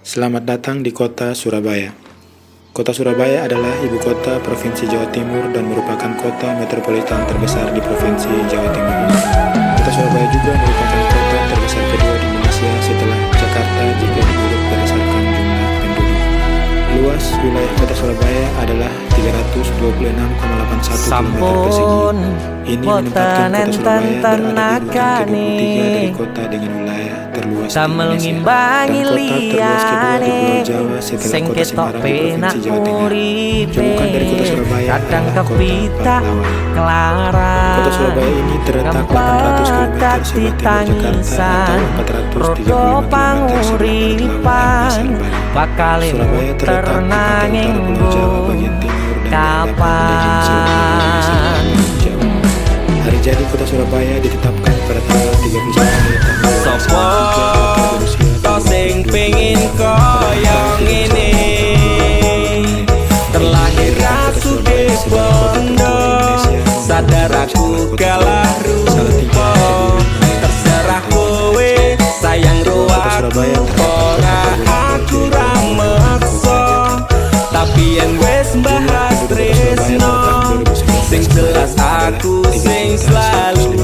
Selamat datang di kota Surabaya. Kota Surabaya adalah ibu kota Provinsi Jawa Timur dan merupakan kota metropolitan terbesar di Provinsi Jawa Timur ini. Kota Surabaya juga merupakan kota terbesar kedua di Indonesia setelah Jakarta jika diurut berdasarkan jumlah penduduk. Luas wilayah kota Surabaya adalah 326,81 km persegi. Ini menempatkan kota Surabaya berada di urutan ke-23 dari kota dengan wilayah terluas di Indonesia dan kota terluas kedua di Pulau Jawa setelah kota Semarang di Provinsi Jawa Tengah. Julukan dari kota Surabaya adalah kota pahlawan. Kota Surabaya ini terletak 800 km sebelah timur Jakarta atau 435 km sebelah berlawanan Pasar Baru. Surabaya terletak di pantai utara Pulau Jawa bagian timur dan daerah pendakian Jawa. Hari jadi kota Surabaya ditetapkan pada tanggal 31 Mei tahun 2003. Sing pengin koyong ini terlahir rasuke bondo, sadar aku kalah rupa, terserah kowe sayang ruang ora aku ramekso, tapi yen wis bahas tresno sing jelas aku sing selalu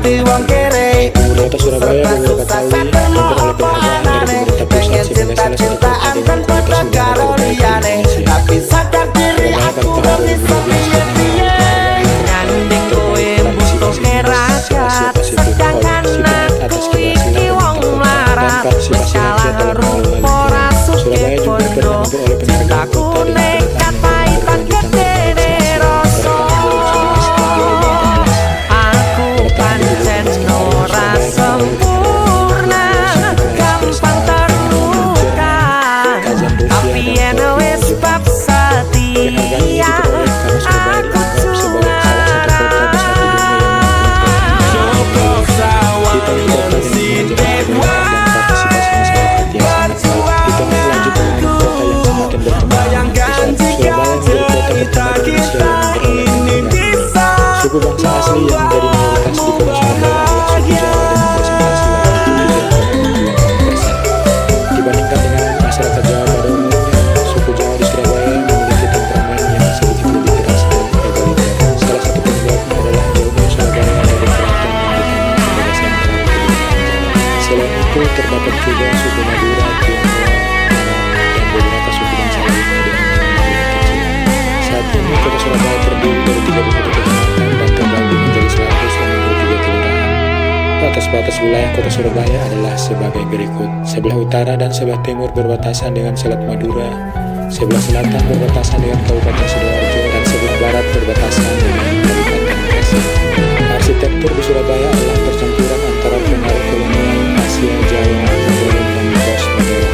wong kere Kota Surabaya beberapa kali dibentuk oleh pemerintah dari pemerintah pusat sebagai salah satu kota dengan kualitas udara terbaik di Indonesia. tapi sadar diri aku gak bisa piye-piye nyanding kowe butuh keragat sedangkan aku iki wong melarat salah rupa rasuke bondo cintaku nekat paitan gedene rasa aku pancen ora sempurna gampang terluka tapi yen wis bab setia aku juara coba sawangan sidik bayangkan jika cerita kita ini bisa suku bangsa asli yang menjadi mayoritas di kota Surabaya adalah suku Jawa dengan presentasi 83%. Dibandingkan dengan masyarakat Jawa pada umumnya, suku Jawa di Surabaya memiliki temperamen yang sedikit lebih keras dan egaliter. Salah satu penyebabnya adalah jauhnya Surabaya dari keraton yang ditangani sebagai sentral pemerintahan. Selain itu, terdapat juga suku Madura, Tionghoa, dan beberapa suku bangsa lainnya dengan jumlah yang kecil. Saat ini kota Surabaya terdiri dari 31 kecamatan dan terbagi menjadi 163 kelurahan. Batas-batas wilayah kota Surabaya adalah sebagai berikut. Sebelah utara dan sebelah timur berbatasan dengan Selat Madura, sebelah selatan berbatasan dengan Kabupaten Sidoarjo, dan sebelah barat berbatasan dengan Kabupaten Gresik. Arsitektur di Surabaya adalah percampuran antara pengaruh kolonial Asia, Jawa, modern, dan postmodern.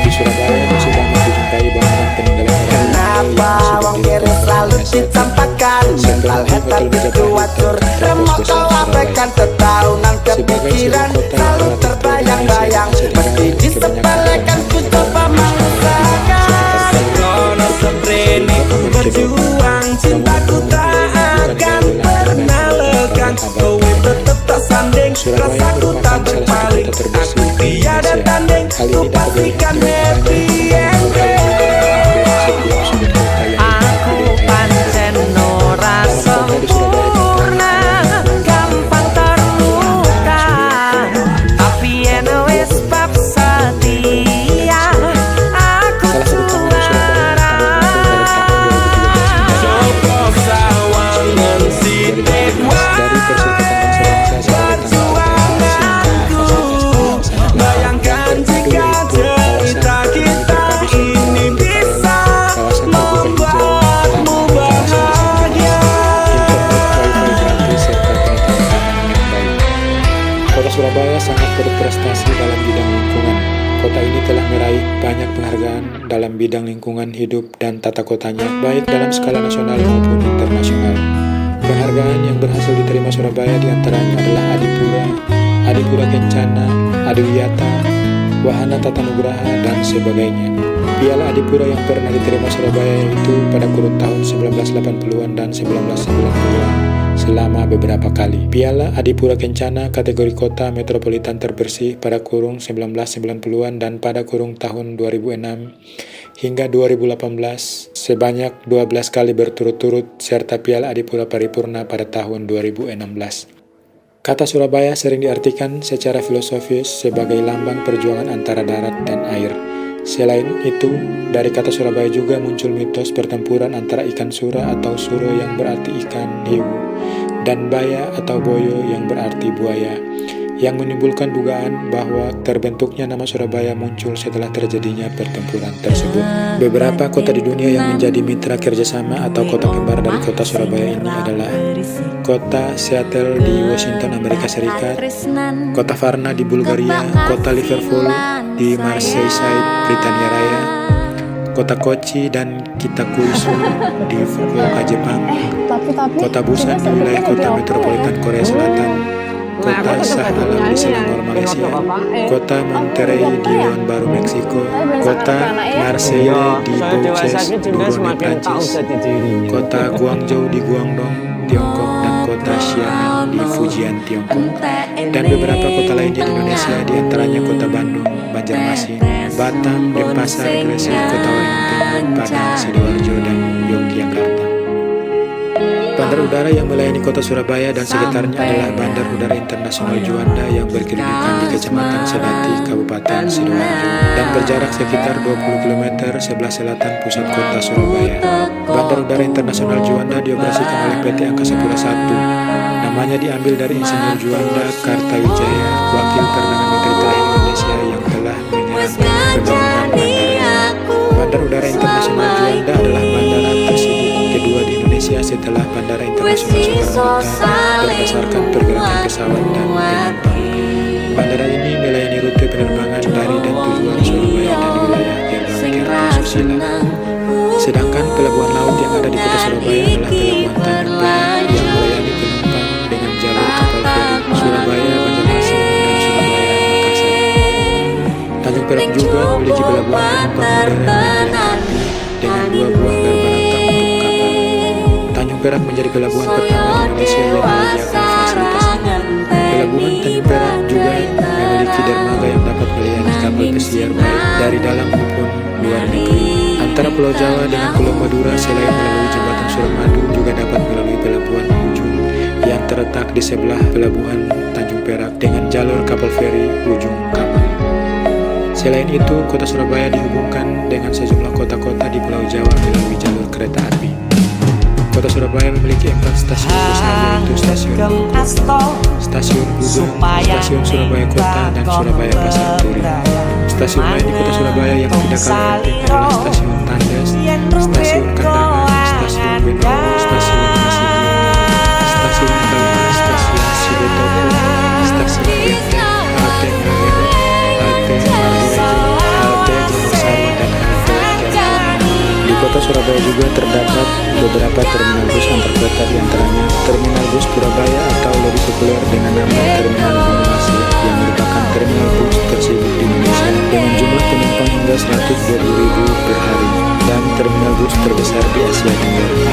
Di Surabaya masih banyak dijumpai bangunan peninggalan orang kenapa wong kere selalu dicampakan mental hebat itu wajar remok kelabaikan tetahunan kepikiran selalu terbayang-bayang mesti disepelekan ku coba mengatakan sekono seprene berjuang cintaku tak akan pernah lekang kowe tetep tak sanding rasaku tak berpaling aku tiada tanding ku pastikan happy ending. Aku pancen ora sempurna gampang terluka tapi yen wis bab setia aku juara coba sawangan sidik bayangkan jika cerita kita ini bisa membuatmu berprestasi dalam bidang lingkungan. Kota ini telah meraih banyak penghargaan dalam bidang lingkungan hidup dan tata kotanya, baik dalam skala nasional maupun internasional. Penghargaan yang berhasil diterima Surabaya diantaranya adalah Adipura, Adipura Kencana, Adiwiyata, Wahana Tata Nugraha, dan sebagainya. Piala Adipura yang pernah diterima Surabaya yaitu pada kurun tahun 1980-an dan 1990-an selama beberapa kali. Piala Adipura Kencana kategori kota metropolitan terbersih pada kurung 1990-an dan pada kurung tahun 2006 hingga 2018 sebanyak 12 kali berturut-turut serta Piala Adipura Paripurna pada tahun 2016. Kata Surabaya sering diartikan secara filosofis sebagai lambang perjuangan antara darat dan air. Selain itu, dari kata Surabaya juga muncul mitos pertempuran antara ikan sura atau suro yang berarti ikan hiu dan baya atau boyo yang berarti buaya, yang menimbulkan dugaan bahwa terbentuknya nama Surabaya muncul setelah terjadinya pertempuran tersebut. Beberapa kota di dunia yang menjadi mitra kerjasama atau kota kembar dari kota Surabaya ini adalah kota Seattle di Washington, Amerika Serikat, kota Varna di Bulgaria, kota Liverpool di Merseyside, Britania Raya, kota Kochi dan Kitakuisu di Fukuoka, Jepang, kota Busan di wilayah kota metropolitan Korea Selatan, kota Shah Alam di Selangor, Malaysia, kota Monterrey di Leon Baru, Meksiko, kota Marseille di Bourges, Durone, Prancis, kota Guangzhou di Guangdong, Tiongkok, dan kota Xi'an di Fujian, Tiongkok, dan beberapa kota lainnya di Indonesia, diantaranya kota Bandung, Banjarmasin, Batam, Denpasar, Gresik, kota Waringin Timur, Padang, Sidoarjo, dan Yogyakarta. Bandar udara yang melayani kota Surabaya dan sekitarnya adalah Bandar Udara Internasional Juanda yang berkedudukan di Kecamatan Sedati, Kabupaten Sidoarjo, dan berjarak sekitar 20 km sebelah selatan pusat kota Surabaya. Bandar Udara Internasional Juanda dioperasikan oleh PT Angkasa Pura I. Namanya diambil dari Insinyur Juanda Kartawijaya, wakil Perdana Menteri terakhir Indonesia yang telah menyerahkan pembangunan bandara. Bandar Udara Internasional Juanda adalah bandara tersibuk kedua di Indonesia setelah Bandara Internasional Soekarno-Hatta berdasarkan pergerakan pesawat dan penumpang. Bandara ini melayani rute penerbangan dari dan tujuan Surabaya dan wilayah gerbang Kerta Susila. Sedangkan pelabuhan laut yang ada di kota Surabaya adalah Pelabuhan Tanjung Perak yang melayani penumpang dengan jalur kapal feri Surabaya, Banjarmasin, dan Surabaya, Makassar. Tanjung Perak juga memiliki pelabuhan penumpang udara yang dilengkapi dengan 2 buah gerbang rantang untuk kapal. Tanjung Perak menjadi pelabuhan pertama di Indonesia yang menyediakan fasilitas ini. Pelabuhan Tanjung Perak juga memiliki dermaga yang dapat melayani kapal pesiar baik dari dalam maupun luar negeri. Antara Pulau Jawa dengan Pulau Madura selain melalui jembatan Suramadu juga dapat melalui pelabuhan Ujung yang terletak di sebelah pelabuhan Tanjung Perak dengan jalur kapal feri Ujung Kapal. Selain itu, kota Surabaya dihubungkan dengan sejumlah kota-kota di Pulau Jawa melalui jalur kereta api. Kota Surabaya memiliki 4 stasiun besar yaitu Stasiun Dukuh, Stasiun Gubeng, Stasiun Surabaya Kota, dan Surabaya Pasar Turi. Stasiun lain di kota Surabaya yang tidak kalah penting adalah Stasiun Tandes, Stasiun Kandangan, Stasiun Benowo, Stasiun Masidio, Stasiun Kalimas, Stasiun Sidotopo, Stasiun Genteng, halte Mangere, halte Margorejo, halte Gunungsari, dan halte Genteng. Di kota Surabaya juga terdapat beberapa terminal bus antar kota, diantaranya Terminal Bus Purabaya atau lebih populer dengan nama Terminal Banyumas yang merupakan terminal bus tersibuk di Indonesia dengan jumlah penumpang hingga 120.000 per hari dan terminal bus terbesar di Asia Tenggara.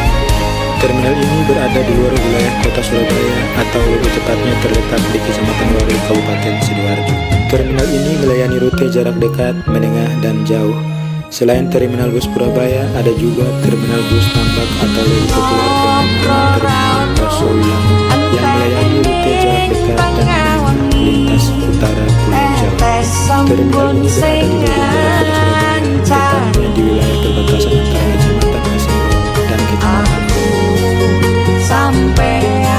Terminal ini berada di luar wilayah kota Surabaya atau lebih tepatnya terletak di Kecamatan Waru, Kabupaten Sidoarjo. Terminal ini melayani rute jarak dekat, menengah, dan jauh. Selain Terminal Bus Purabaya, ada juga Terminal Bus Tambak atau lebih populer dengan nama Terminal Pasowilang yang melayani rute jarak dekat dan menengah lintas utara Pulau Jawa. Terminal ini berada di bagian barat kota Surabaya, tepatnya di wilayah perbatasan antara Kecamatan Kasiro dan Kecamatan Gomo.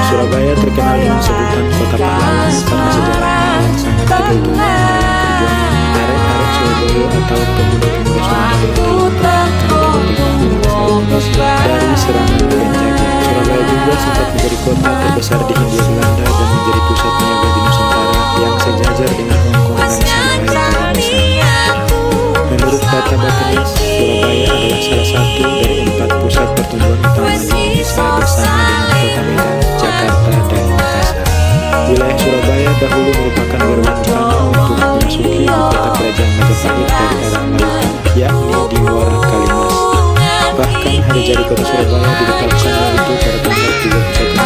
Surabaya terkenal dengan sebutan Kota Pahlawan karena sejarahnya yang sangat diperhitungkan dalam perjuangan arek-arek Surabaya atau pemuda-pemuda Surabaya dalam perang dari serangan penjajah. Surabaya juga sempat menjadi kota terbesar di Hindia Belanda dan menjadi pusat niaga di Nusantara yang sejajar dengan Hong Kong hari jadi kota Surabaya ditetapkan yaitu pada tanggal 31 Mei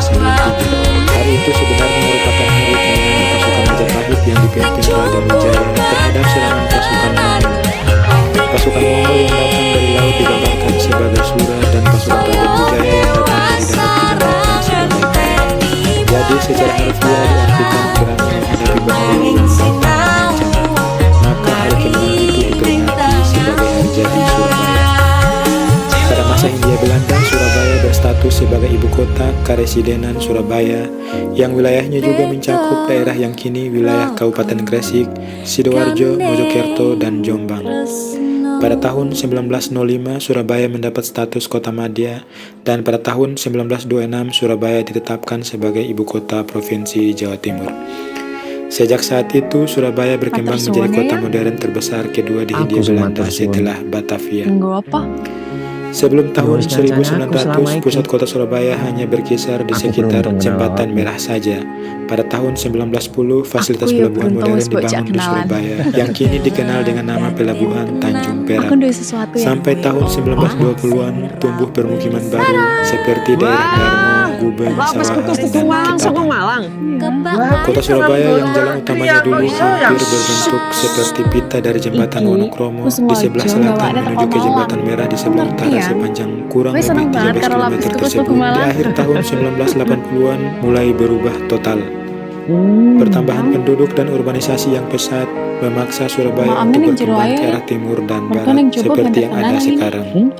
1293. Hari itu sebenarnya merupakan hari kemenangan pasukan Majapahit yang dipimpin Raden Wijaya terhadap serangan pasukan Mongol. Pasukan Mongol yang datang dari laut digambarkan sebagai Sura dan pasukan Raden Wijaya yang datang dari darat digambarkan sebagai Kaya. Jadi secara harfiah diartikan kiranya menghadapi bahaya yang datang mengancam. Maka hari kemenangan itu diperingati sebagai hari jadi Surabaya. Pada masa Hindia Belanda, Surabaya berstatus sebagai ibu kota Karesidenan Surabaya yang wilayahnya juga mencakup daerah yang kini wilayah Kabupaten Gresik, Sidoarjo, Mojokerto, dan Jombang. Pada tahun 1905, Surabaya mendapat status kota madya, dan pada tahun 1926, Surabaya ditetapkan sebagai ibu kota Provinsi Jawa Timur. Sejak saat itu, Surabaya berkembang menjadi kota modern terbesar kedua di Hindia Belanda setelah Batavia. Sebelum tahun 1900, pusat kota Surabaya hanya berkisar di sekitar Jembatan Merah saja. Pada tahun 1910, fasilitas pelabuhan modern dibangun di Surabaya, yang kini dikenal dengan nama Pelabuhan Tanjung Perak. Sampai tahun 1920-an, tumbuh permukiman baru seperti daerah Darmo, Guben, Sawahan, dan Ketapang. Kota Surabaya yang jalan utamanya dulu hampir berbentuk seperti pita dari jembatan Wonokromo di sebelah selatan menuju ke Jembatan Merah di sebelah utara sepanjang kurang lebih 13 km tersebut di akhir tahun 1980-an mulai berubah total. Pertambahan penduduk dan urbanisasi yang pesat memaksa Surabaya untuk berkembang ke arah timur dan barat seperti yang ada sekarang.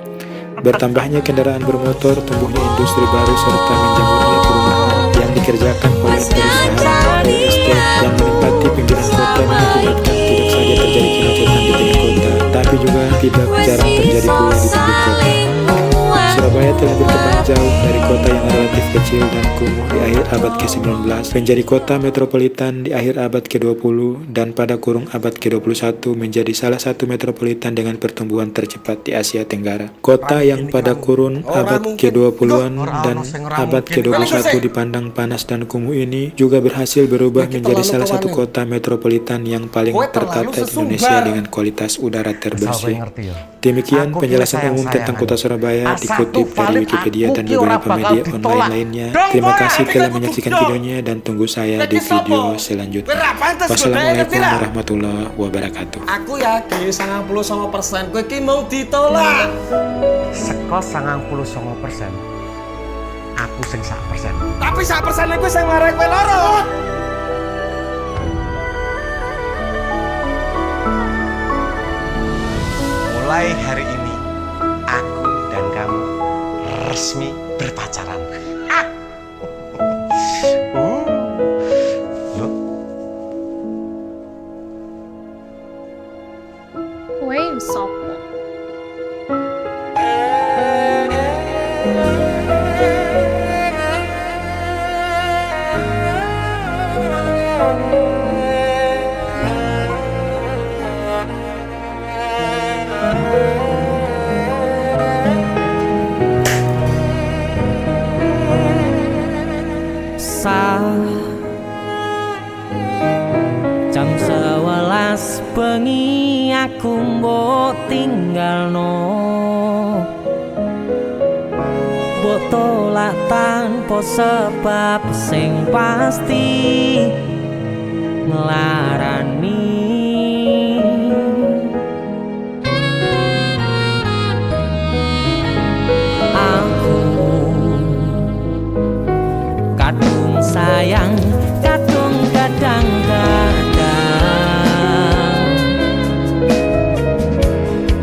Bertambahnya kendaraan bermotor, tumbuhnya industri baru, serta menjamurnya perumahan yang dikerjakan oleh perusahaan real estate yang menempati pinggiran kota mengakibatkan tidak saja terjadi kemacetan di tengah kota, tapi juga tidak jarang terjadi pula di pinggir kota. Surabaya telah berkembang jauh dari kota yang relatif kecil dan kumuh di akhir abad ke-19 menjadi kota metropolitan di akhir abad ke-20 dan pada kurung abad ke-21 menjadi salah satu metropolitan dengan pertumbuhan tercepat di Asia Tenggara. Kota yang pada kurun abad ke-20-an dan abad ke-21 dipandang panas dan kumuh ini juga berhasil berubah menjadi salah satu kota metropolitan yang paling tertata di Indonesia dengan kualitas udara terbersih. Demikian penjelasan umum tentang kota Surabaya dikutip dari Wikipedia dan beberapa media online lainnya. Terima kasih telah menyaksikan videonya dan tunggu saya di video selanjutnya. Wassalamualaikum warahmatullahi wabarakatuh. Aku yakin 99% kowe iki mau ditolak. Seko 99%. Aku sing 1%. Tapi 1% iku sing marek kowe loro. Mulai hari ini aku dan kamu resmi berpacaran. Loh? Kowe sopo? Jam 11 bengi aku mbok tinggalno, mbok tolak tanpa sebab sing pasti nglarani. Aku kadung sayang, kadung kadang-kadang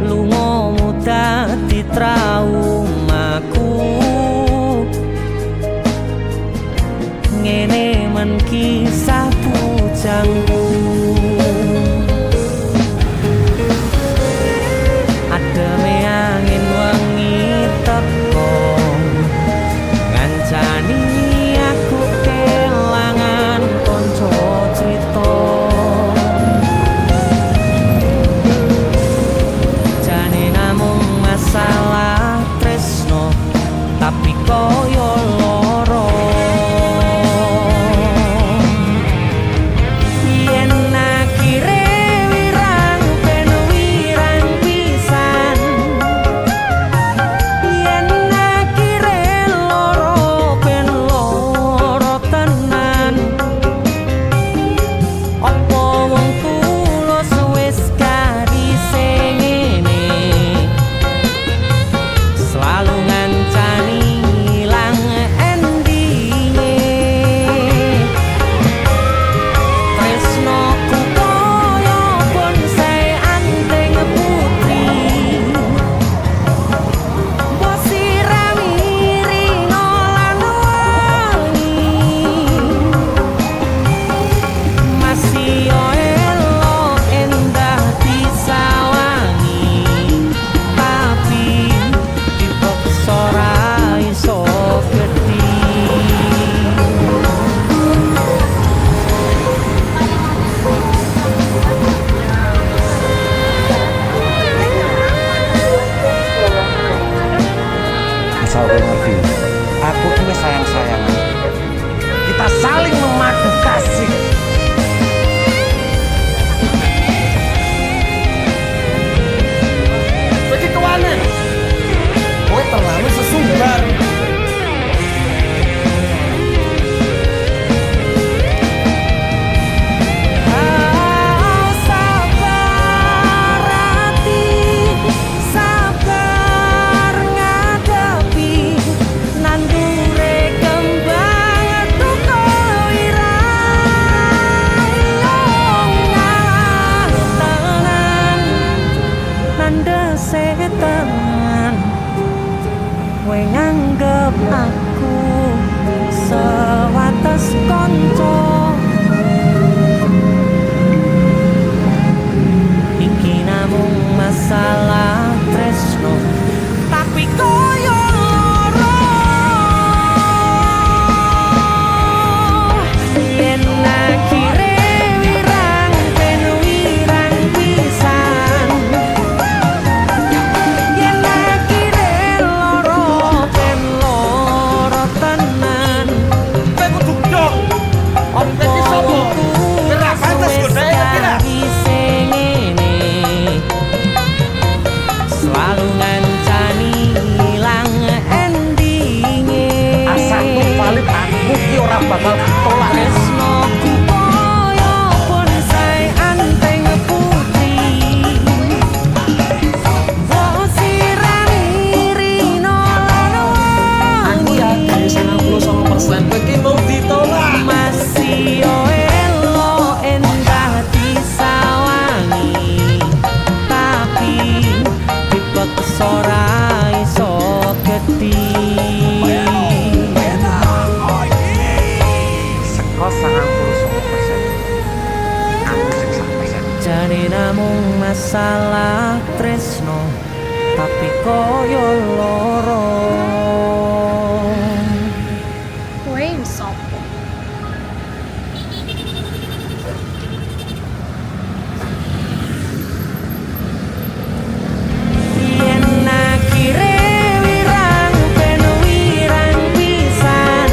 lungamu dadi traumaku. Ngene men kisah bujangku. Liyane namung masalah tresno, tapi koyo loro. Kowe sopo? Yen akhire wirang ben wirang pisan,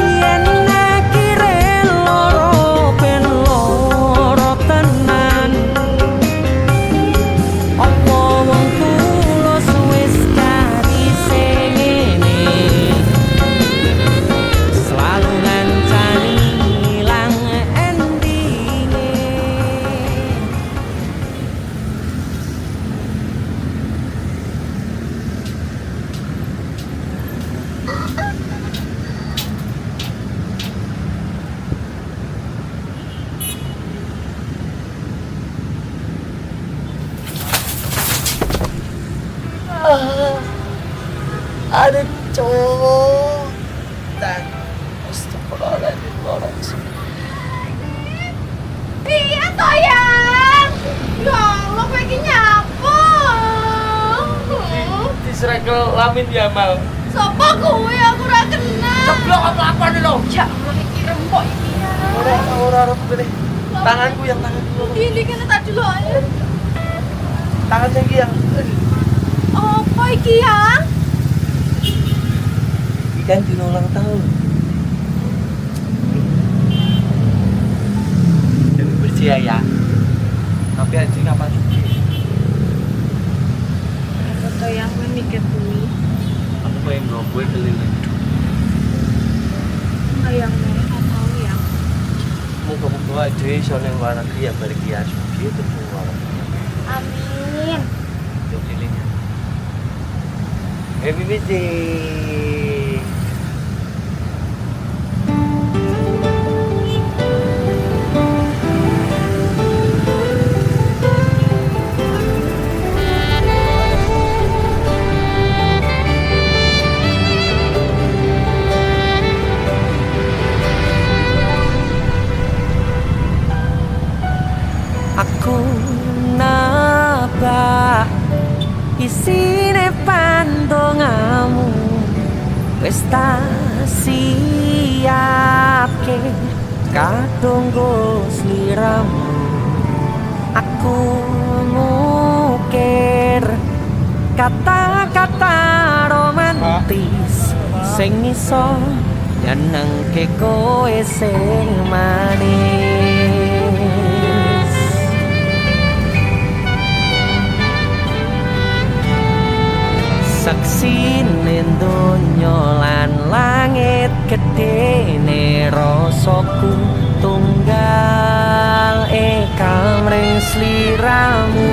yen akhire loro ben loro tenan. Apa wong tulus wis karise ngene, selalu ngancani ilang endinge. Aduh, cowok. Dan astagfirullahaladzim. Iya toyang. Ya Allah, kowe iki nyapa? Disrekel lamin ya, Mal. Sopo kowe? Aku ora kenal. Ceblok apa lho? Ya Allah, iki rempok iki ya. Ora begini. Tanganku yang tanganku. Ini kan tak dulu aja. Tangan saya iki yang Apa iki ya? kan dino ulang tahun. Jadi bersih ya. Tapi aja kapan sih? Aku toyang kowe mikir kuwi. Aku pengen gue keliling. Ayang nek apa ya? Muka-muka aja iso ning luar negeri ya balik ya suci itu semua. Amin. Yo keliling. Happy birthday. Aku nabak isine pandongamu, wis tak siapke kadunggo sliramu. Aku ngukir kata-kata romantis sing iso nyenengke kowe sing manis. Saksine donya lan langit gedene rasaku tunggal kamring sliramu.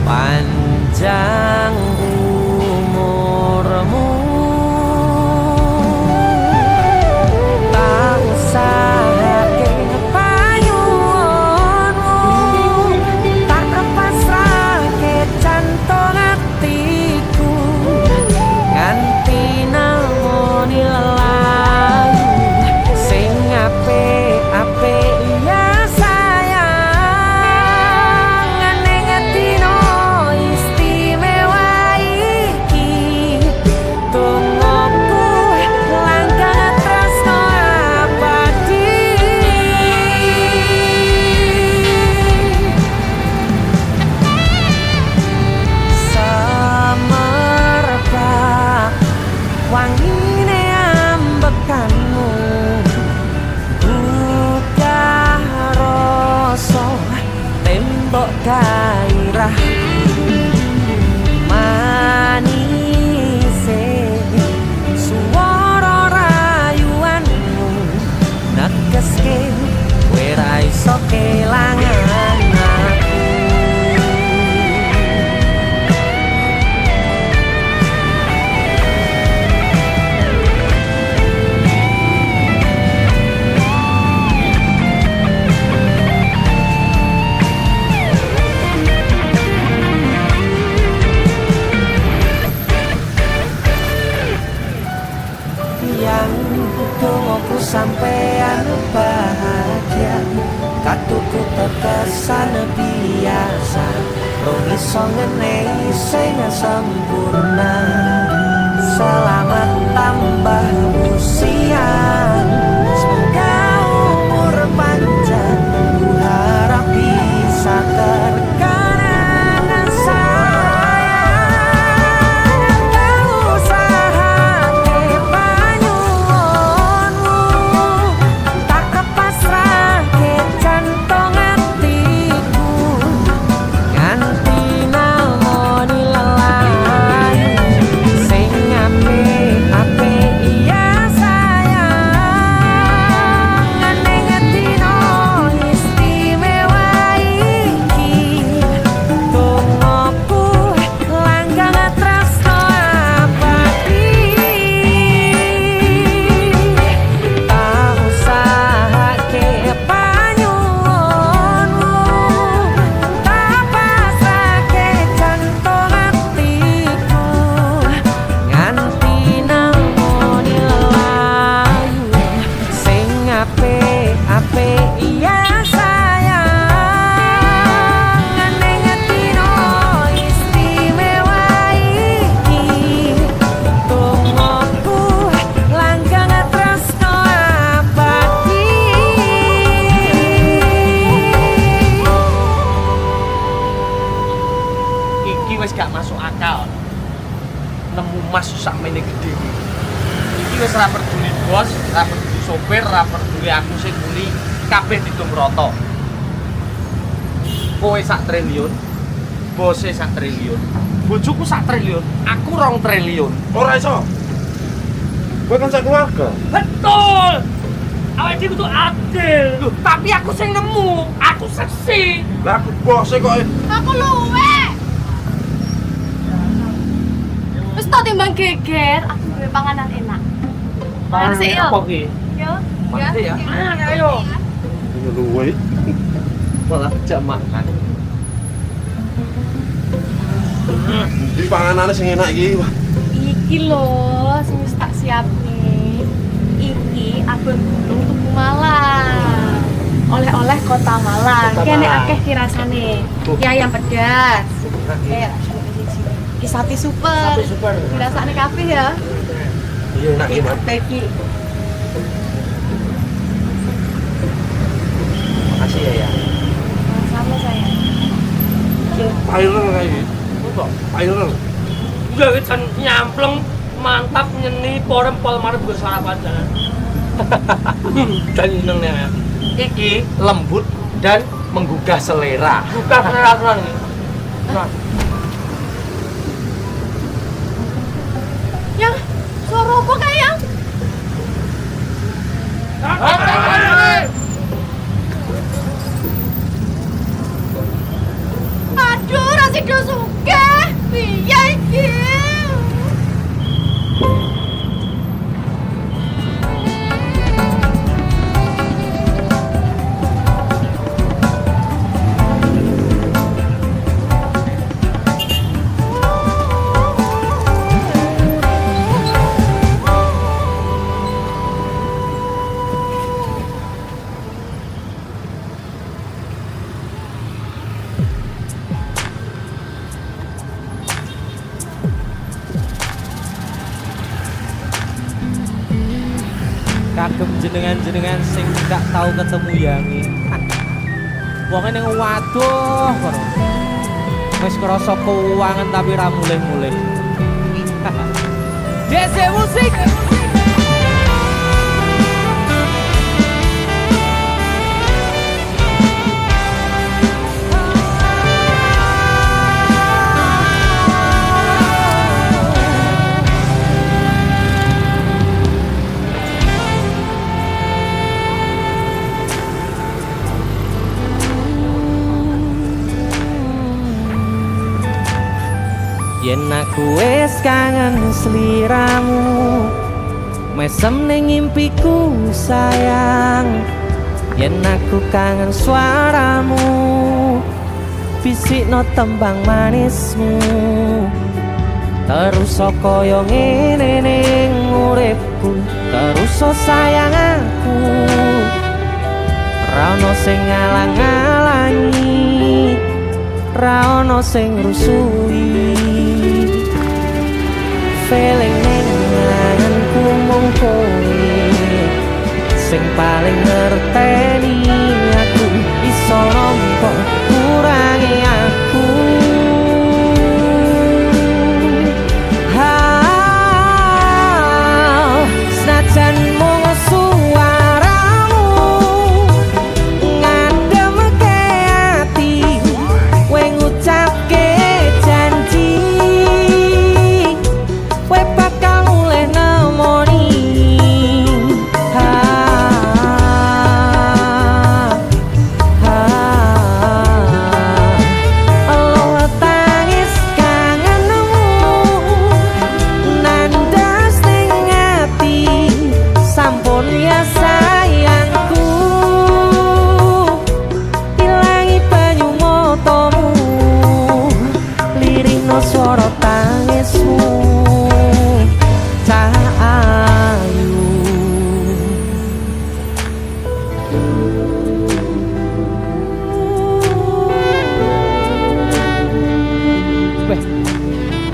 Panjang umurmu, tak usahake payunmu, tak pasrahke jantung atiku, nganti namoni lelayu sing apik-apik ya sayang. Ning dino istimewa iki tungguku langkah tresno abadi. Semerbak wangine ambekanmu, buka rasa tembok gairah manise suara rayuanmu negeske kowe ra iso kelangan aku. Yang tungguku sampean berbahagia. Katuku terkesan biasa, rong iso ngenehi sing sempurna. Selamat tambah usia, semoga umur panjang, ku harap bisa terkenang sayang. Gak usah hati panyuwunmu, tak kepasrah ke jantung hatiku, nganti namoni lelayu. Sing apik iya sayang, ning dino istimewa iki, tungguku langgang tresno abadi. Tak usahake panyuwunmu, tak pasrahke jantung hatiku, nganti namoni lelayu. Sing apik iya sayang, ning dino istimewa iki, tungguku langgang tresno abadi. Iki wis gak masuk akal. Nemu mas sakmene gede iki. Iki wis ora peduli bos, ora peduli sopir, ora peduli aku sing muni, kabeh ditung rata. Kowe sak triliun, bose sak triliun, bojoku sak triliun, aku 2 triliun. Ora iso. Kowe kan sak keluarga. Betul. Awake dhewe kudu adil. Loh, tapi aku sing nemu, aku seksi. Lah aku bose kok. Aku luwe. Wis tak timbang geger, aku duwe panganan enak. Mangan sik yo. Apa ki? Yo. Mangan sik ya. Mangan ayo. Ini luwe. Malah jak makan. Di panganane sing enak iki. Wah, Iki lho, sing wis tak siapne. Iki abon gunung Tugu Malang. Oleh-oleh kota Malang. Kota Kene Malang. akeh kirasane. Ki ayam pedas. Ki sapi super. Sapi super. Dirasakne kabeh ya. Iya enak iki, Mas. Iki. Makasih ya. Sama sayang. viral kayak gitu. Kok Viral. enggak kan nyampleng mantap nyeni porem pol marep gue sarapan jalan. Dan nengnya. Iki lembut dan menggugah selera. Gugah selera tenan iki. Nah, Yang suara apa kayak? Aduh, Rasido suka. Piye iki? Kagem jenengan-jenengan sing gak tahu ketemu yangi. Wong ning waduh kono. Wis krasa keuangan tapi ra mulih-mulih. DC musik. Yen aku wis kangen sliramu, mesem ning impiku sayang. Yen aku kangen suaramu, bisikno tembang manismu. Terus kaya ngene ning uripku, Terus so sayang aku ra ono sing ngalang-alangi, ra ono sing rusui. Feeling ning anganku mung kowe sing paling ngerteni aku, iso nampa kurangi aku. Senajan mung suaramu ngademke ati, kowe ngucapke janji kowe bakal mulih nemoni. Allah tangis kangenmu nandas ning ati, sampun ya sayangku, ilangi banyu matamu, lirihno swara tangismu, cah ayu.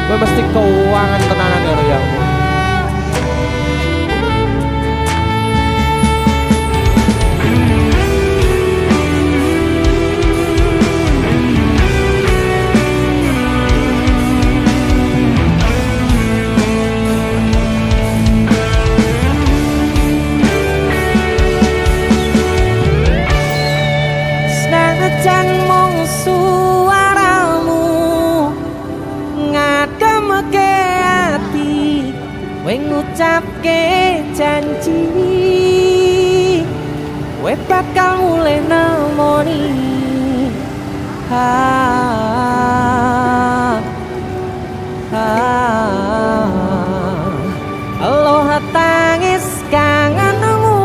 Gue mesti keuangan tenanan ya yang senajan mung suaramu ngademke ati, kowe ngucapke janji kowe bakal mulih nemoni. Allah tangis kangenmu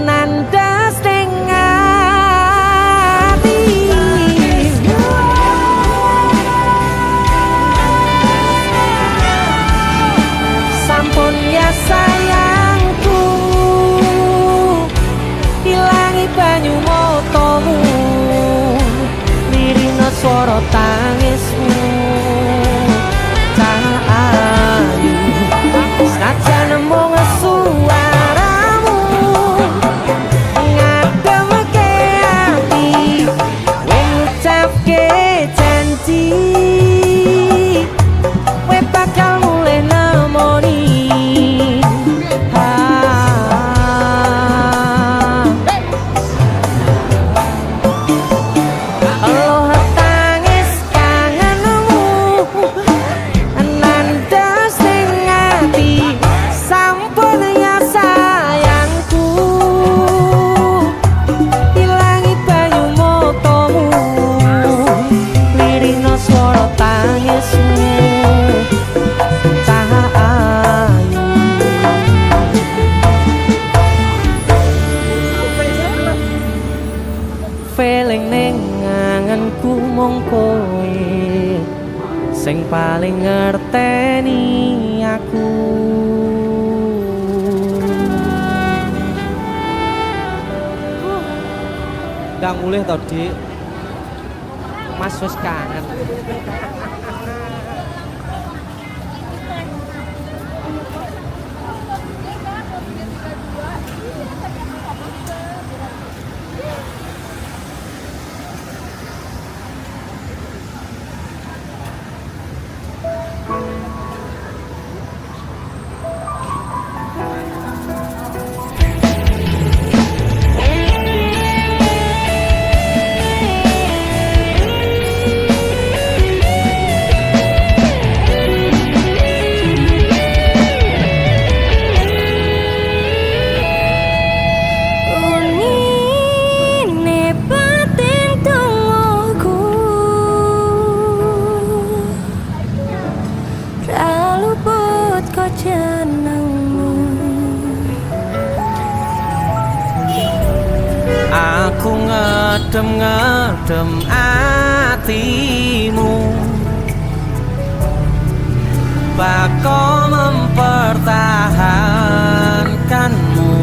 nandas ning ati. Sampun ya sayangku, ilangi banyu matamu, lirihno swara tangismu, cah ayu. Senajan mung suaramu ngademke ati, kowe ngucapke janji kowe bakal mulih nemoni. Allah tangis kangenmu nandas ning ati, sampun ya sayangku, ilangi banyu matamu, lirihno swara tangismu, cah ayu. Feeling ning anganku mung kowe sing paling ngerteni aku. Ndang mulih to, Dik. Mas wis kangen. Aku ngedem-ngedem atimu, coba kau mempertahankanmu.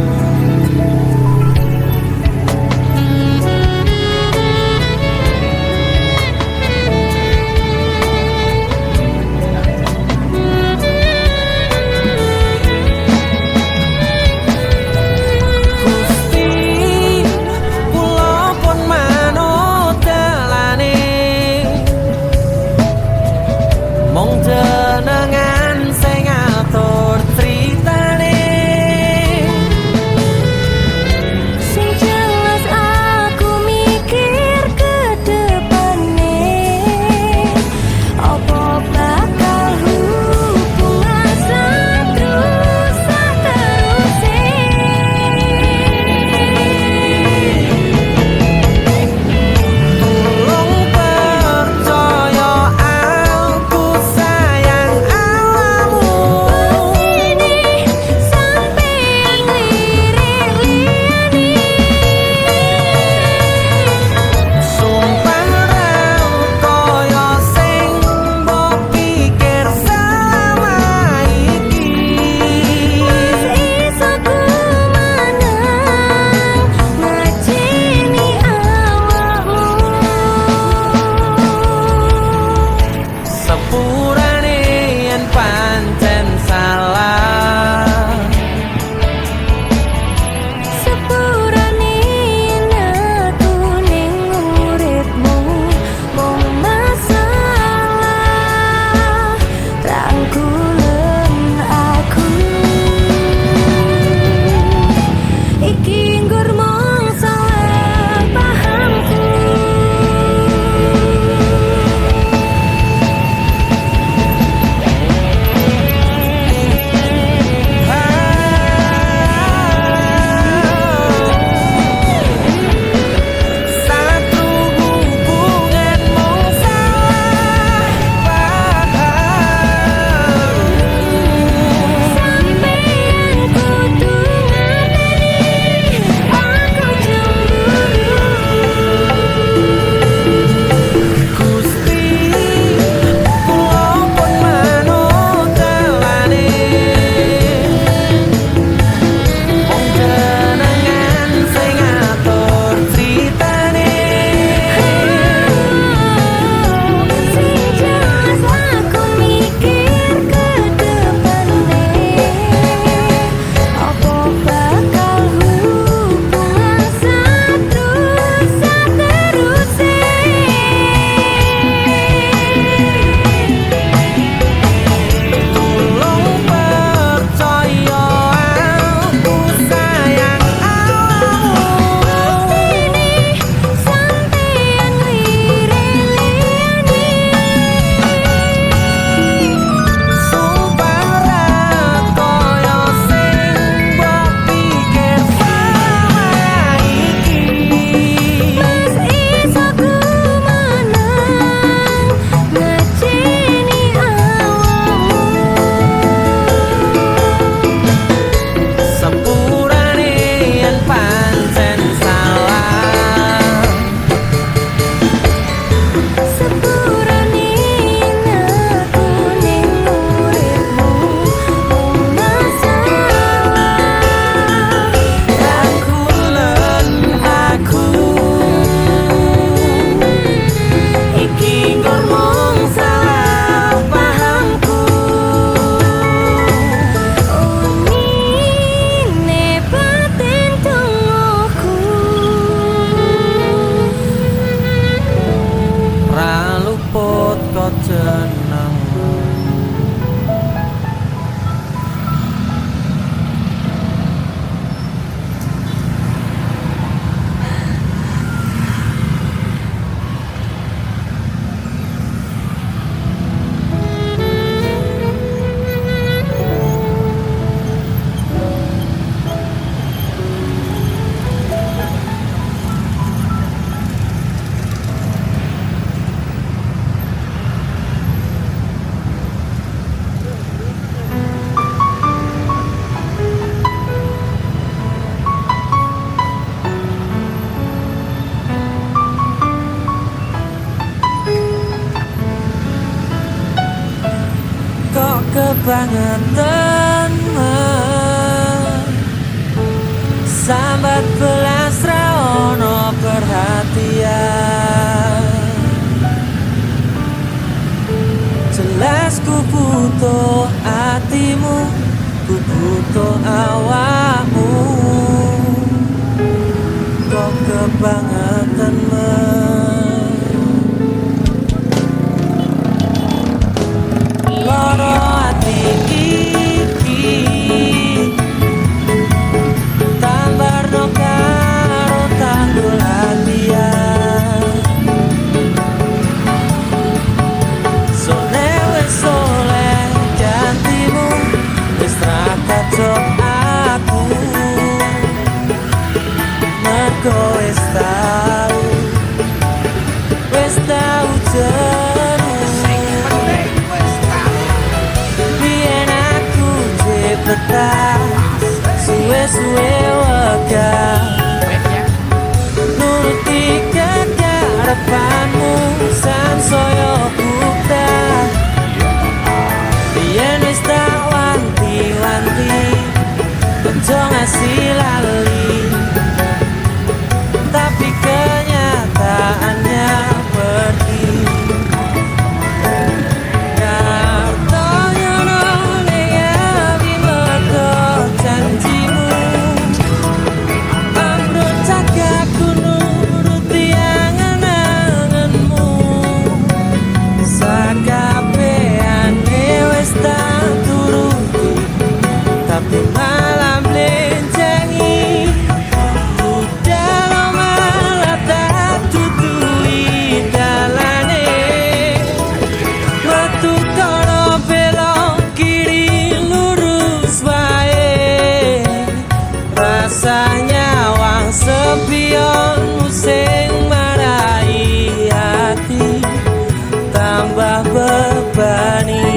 kebangetan sambat belas raono perhatian. Jelas ku butuh hatimu, ku butuh awakmu. Kok kebangetan loro ati iki tambarno karo tanggul hatian. Sore wis oleh gantimu, wis ra kacok aku. Mergo wis tau jenuh. Biyen aku cepetan, suwe-suwe wegah nuruti kekarepanmu sansaya buta. Biyen wis tak wanti-wanti ojo ngasih lali, tapi kenyataannya pergi. Kartonya none yabi mergo janjimu, ambruk cagaku nuruti angen-angenmu. Sakabehane wis tak turuti, tapi malam blenjengi. Udah malah tak tutui dalane, metu kono belok kiri lurus wae. Rasanya wang sepionmu sing marai hati tambah bebani.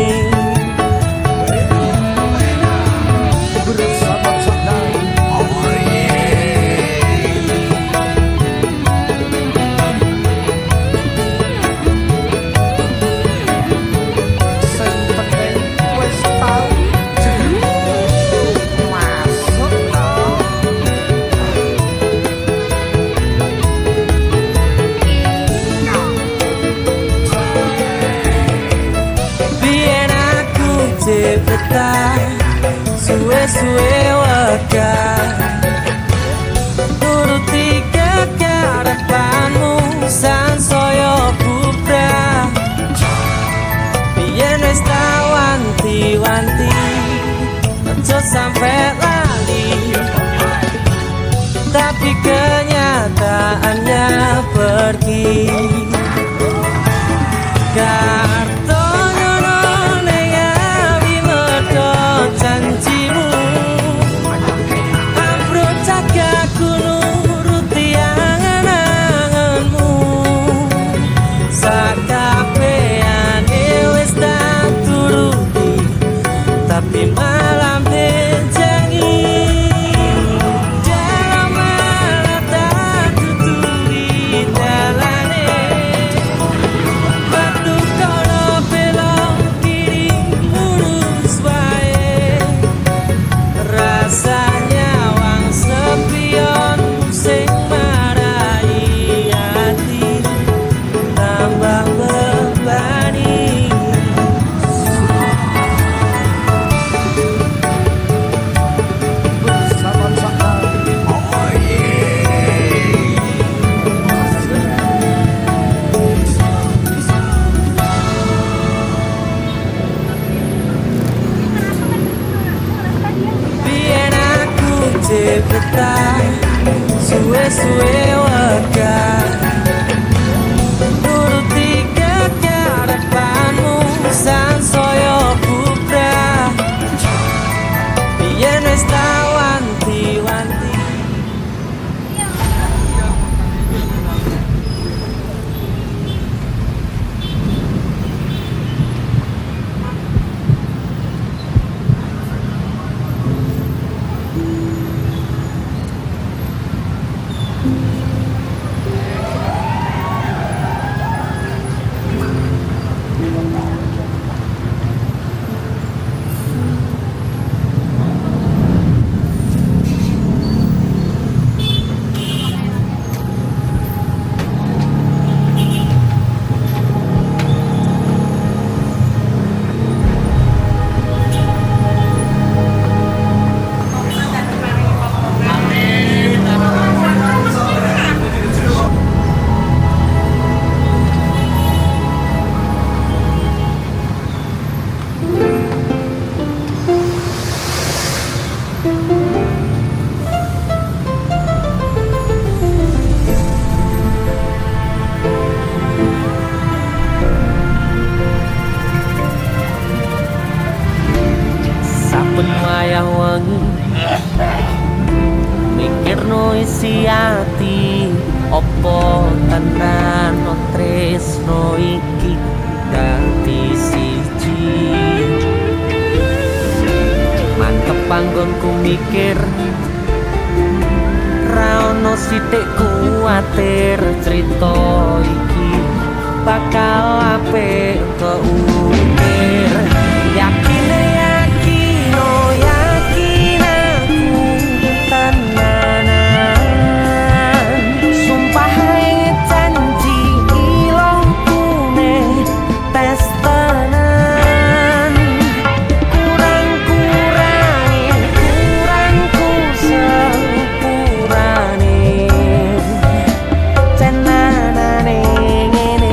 Biyen aku cepetan, suwe-suwe wegah nuruti kekarepanmu sansaya bubrah. Biyen wis tak wanti-wanti ojo sampe lali, tapi kenyataannya pergi. Kartonya none yabi mergo janjimu, ambruk cagaku nuruti angen-angenmu. Sakabehane wis tak turuti, tapi malam benjangi. Dalam malah tak tutui dalane, metu kono belok kiri lurus wae. Rasanya wang sepion sing marai hati tambah bebani. Biyen aku cepetan, suwe-suwe wegah nuruti kekarepanmu sansaya bubrah. Biyen wis tak wanti-wanti. isi ati opo tenan tresno iki dadi siji. Mantep panggonku mikir ra ono sithik kuwatir crita iki bakal apik keukir. Yakin yakin oh yakin aku tenanan sumpah janji ilongkune tes tenan kurangku sepurane cenanane ngene.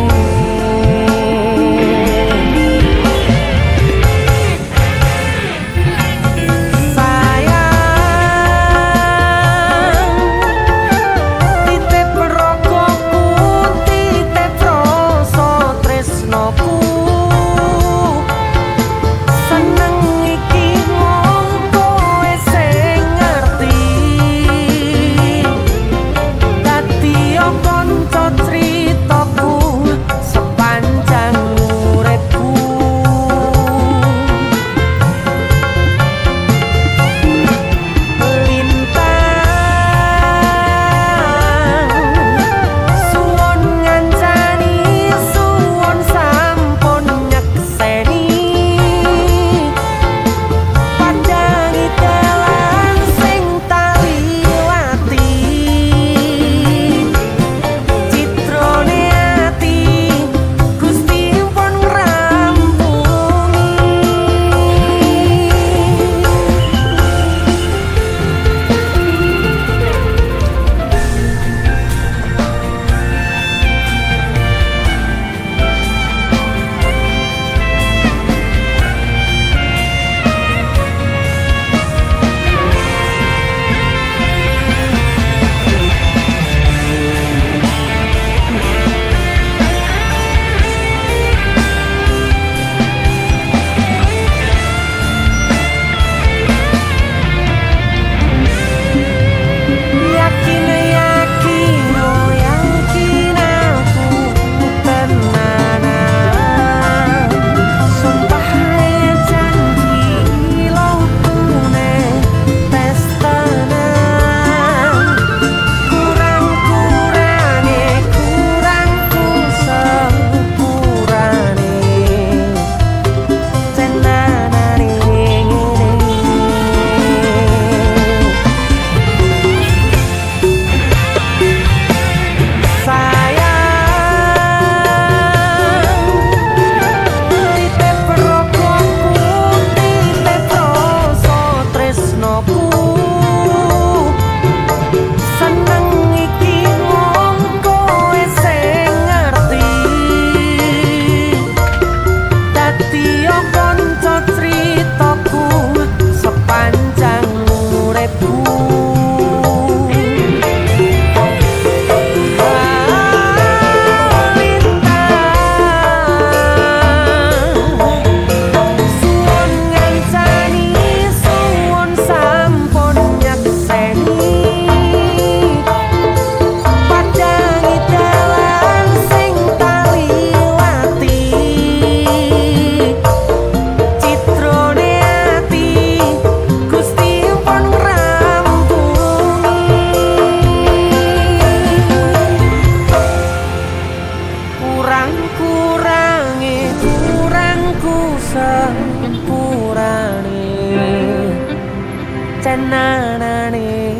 tenanane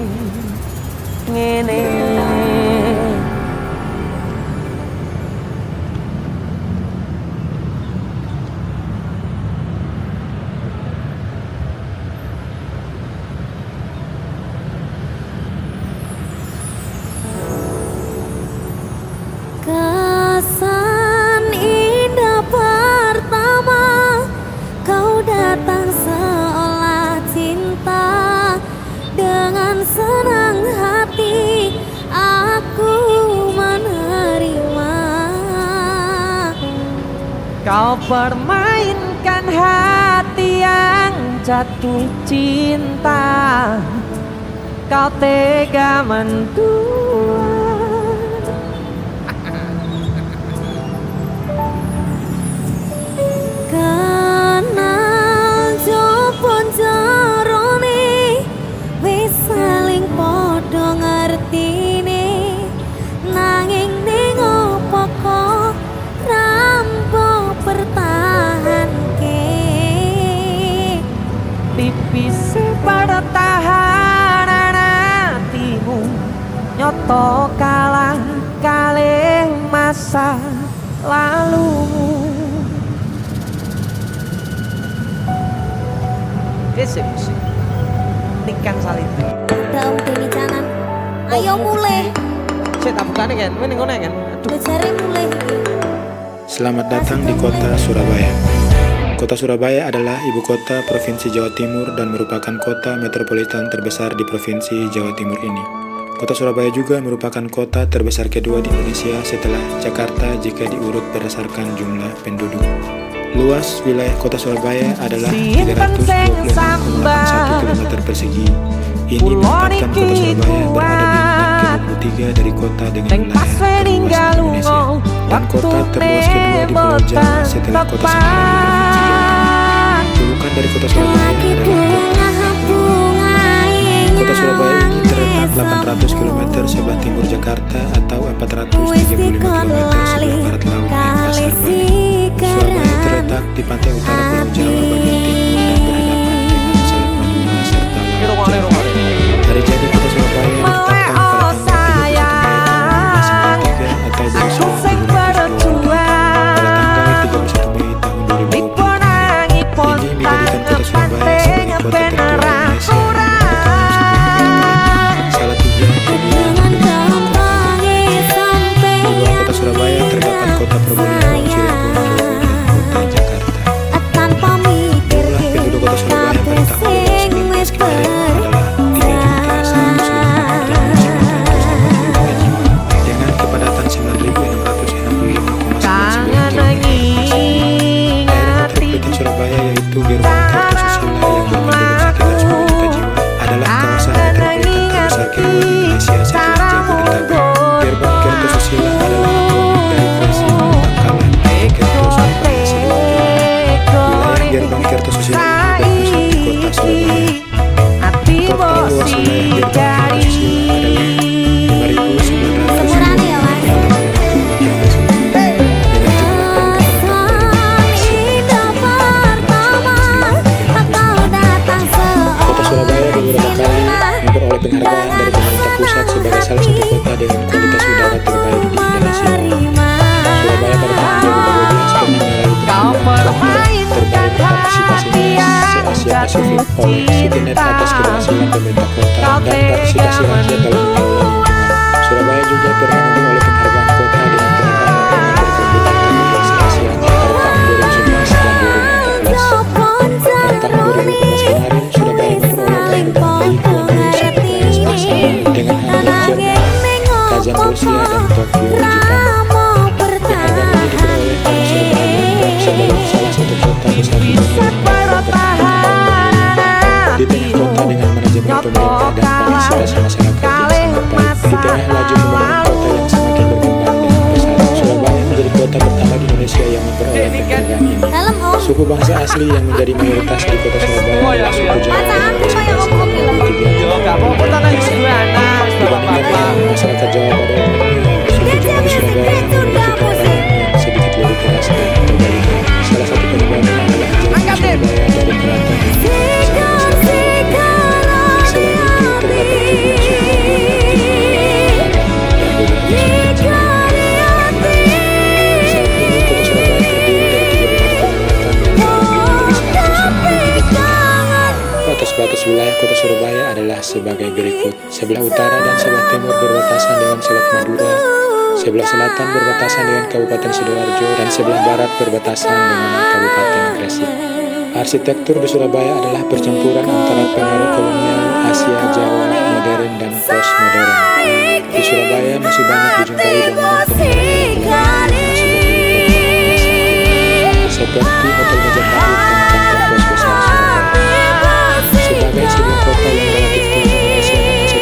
ngene. Kesan indah pertama kau datang seolah cinta. Dengan senang hati aku menerima. Kau permainkan hati yang jatuh cinta. kau tega mendua. Kenal jopon jarone wis saling padha ngertine, nanging ning apa kok rampung pertahanke. Tipis pada tahanan hatimu, nyoto kalah kalih masa lalumu. Musik Nikan Saliti. Daung dene janan. Ayo mulai. Saya tak bukane kan, ini ngono kan. Aduh. Bejare mulai iki. Selamat datang di kota Surabaya. Kota Surabaya adalah ibu kota Provinsi Jawa Timur dan merupakan kota metropolitan terbesar di Provinsi Jawa Timur ini. Kota Surabaya juga merupakan kota terbesar kedua di Indonesia setelah Jakarta jika diurut berdasarkan jumlah penduduk. Luas wilayah kota Surabaya adalah 326,81 km persegi. Ini menempatkan kota Surabaya berada di urutan ke-23 dari kota dengan wilayah terluas di Indonesia dan kota terluas kedua di Pulau Jawa setelah kota Semarang. Julukan dari kota Surabaya adalah Kota Surabaya ini terletak 800 km sebelah timur Jakarta atau 435 km sebelah barat laut Denpasar, Bali. Surabaya terletak di pantai utara Pulau Jawa bagian timur dan berhadapan dengan Selat Madura serta Laut Jawa. Hari jadi kota Surabaya ditetapkan pada tanggal 3 Mei 1993 atau berusia 20 pada tanggal 31 Mei tahun 2020. Ini menjadikan kota Surabaya sebagai kota tertua Indonesia. Surabaya terdapat kota Probolinggo, Cirebon, Bogor, dan kota Jakarta. Jumlah penduduk kota Surabaya pada tahun 2019 kemarin adalah 3.194.980 jiwa dengan kepadatan 9.665,99 km. Daerah metropolitan Surabaya yaitu Gerbang Kertosusila yang berpenduduk sekitar 10 juta jiwa adalah kawasan metropolitan terbesar kedua di Indonesia setelah Jabodetabek. Gerbang Kertosusila adalah Gerbang Kertosusila ini berpusat di kota Surabaya. Total luas wilayah Gerbang Kertosusila adalah 5.995 Kota Surabaya beberapa kali memperoleh penghargaan dari pemerintah pusat sebagai salah satu kota dengan kualitas udara terbaik di Indonesia. Surabaya pada tahun 2012 pernah meraih penghargaan partisipasinya se-Asia Pasifik oleh Citinet atas keberhasilan pemerintah kota dan partisipasi rakyat dalam pembangunan. Surabaya juga pernah memperoleh penghargaan kota dengan penghargaan berkelanjutan terbaik se-Asia pada tahun 2011 dan 2014. Pada tahun 2014 kemarin, Surabaya memperoleh penghargaan di Konvensi Prize bersama dengan Hamburg, Jerman, Kazan, Rusia, dan Tokyo, Jepang. Penghargaan ini diperoleh karena Surabaya dianggap sebagai salah satu kota besar di dunia di tengah kota dengan manajemen pemerintah dan partisipasi masyarakat yang sangat baik. Di tengah laju pembangunan kota yang semakin berkembang dan besar, Surabaya menjadi kota pertama di Indonesia yang memperoleh penghargaan ini. Suku bangsa asli yang menjadi mayoritas di kota Surabaya adalah suku Jawa dengan presentasi 63,3%. Dibandingkan dengan masyarakat Jawa pada umumnya, suku Jawa di Surabaya memiliki pengetahuan yang sedikit lebih keras dan berbeda. Salah satu penyebabnya adalah jauhnya Surabaya dari keraton yang selain itu terdapat juga suku saat ini kota Surabaya terdiri dari 13 kecamatan dan batas-batas wilayah kota Surabaya adalah sebagai berikut. Sebelah utara dan sebelah timur berbatasan dengan Selat Madura, sebelah selatan berbatasan dengan Kabupaten Sidoarjo, dan sebelah barat berbatasan dengan Kabupaten Gresik. Arsitektur di Surabaya adalah percampuran antara pengaruh kolonial Asia, Jawa, modern, dan postmodern. Di Surabaya masih banyak dijumpai bangunan peninggalan seperti Hotel Majapahit dan kantor pos besar Surabaya. Sebagai sebuah kota yang relatif tinggi Indonesia dan masih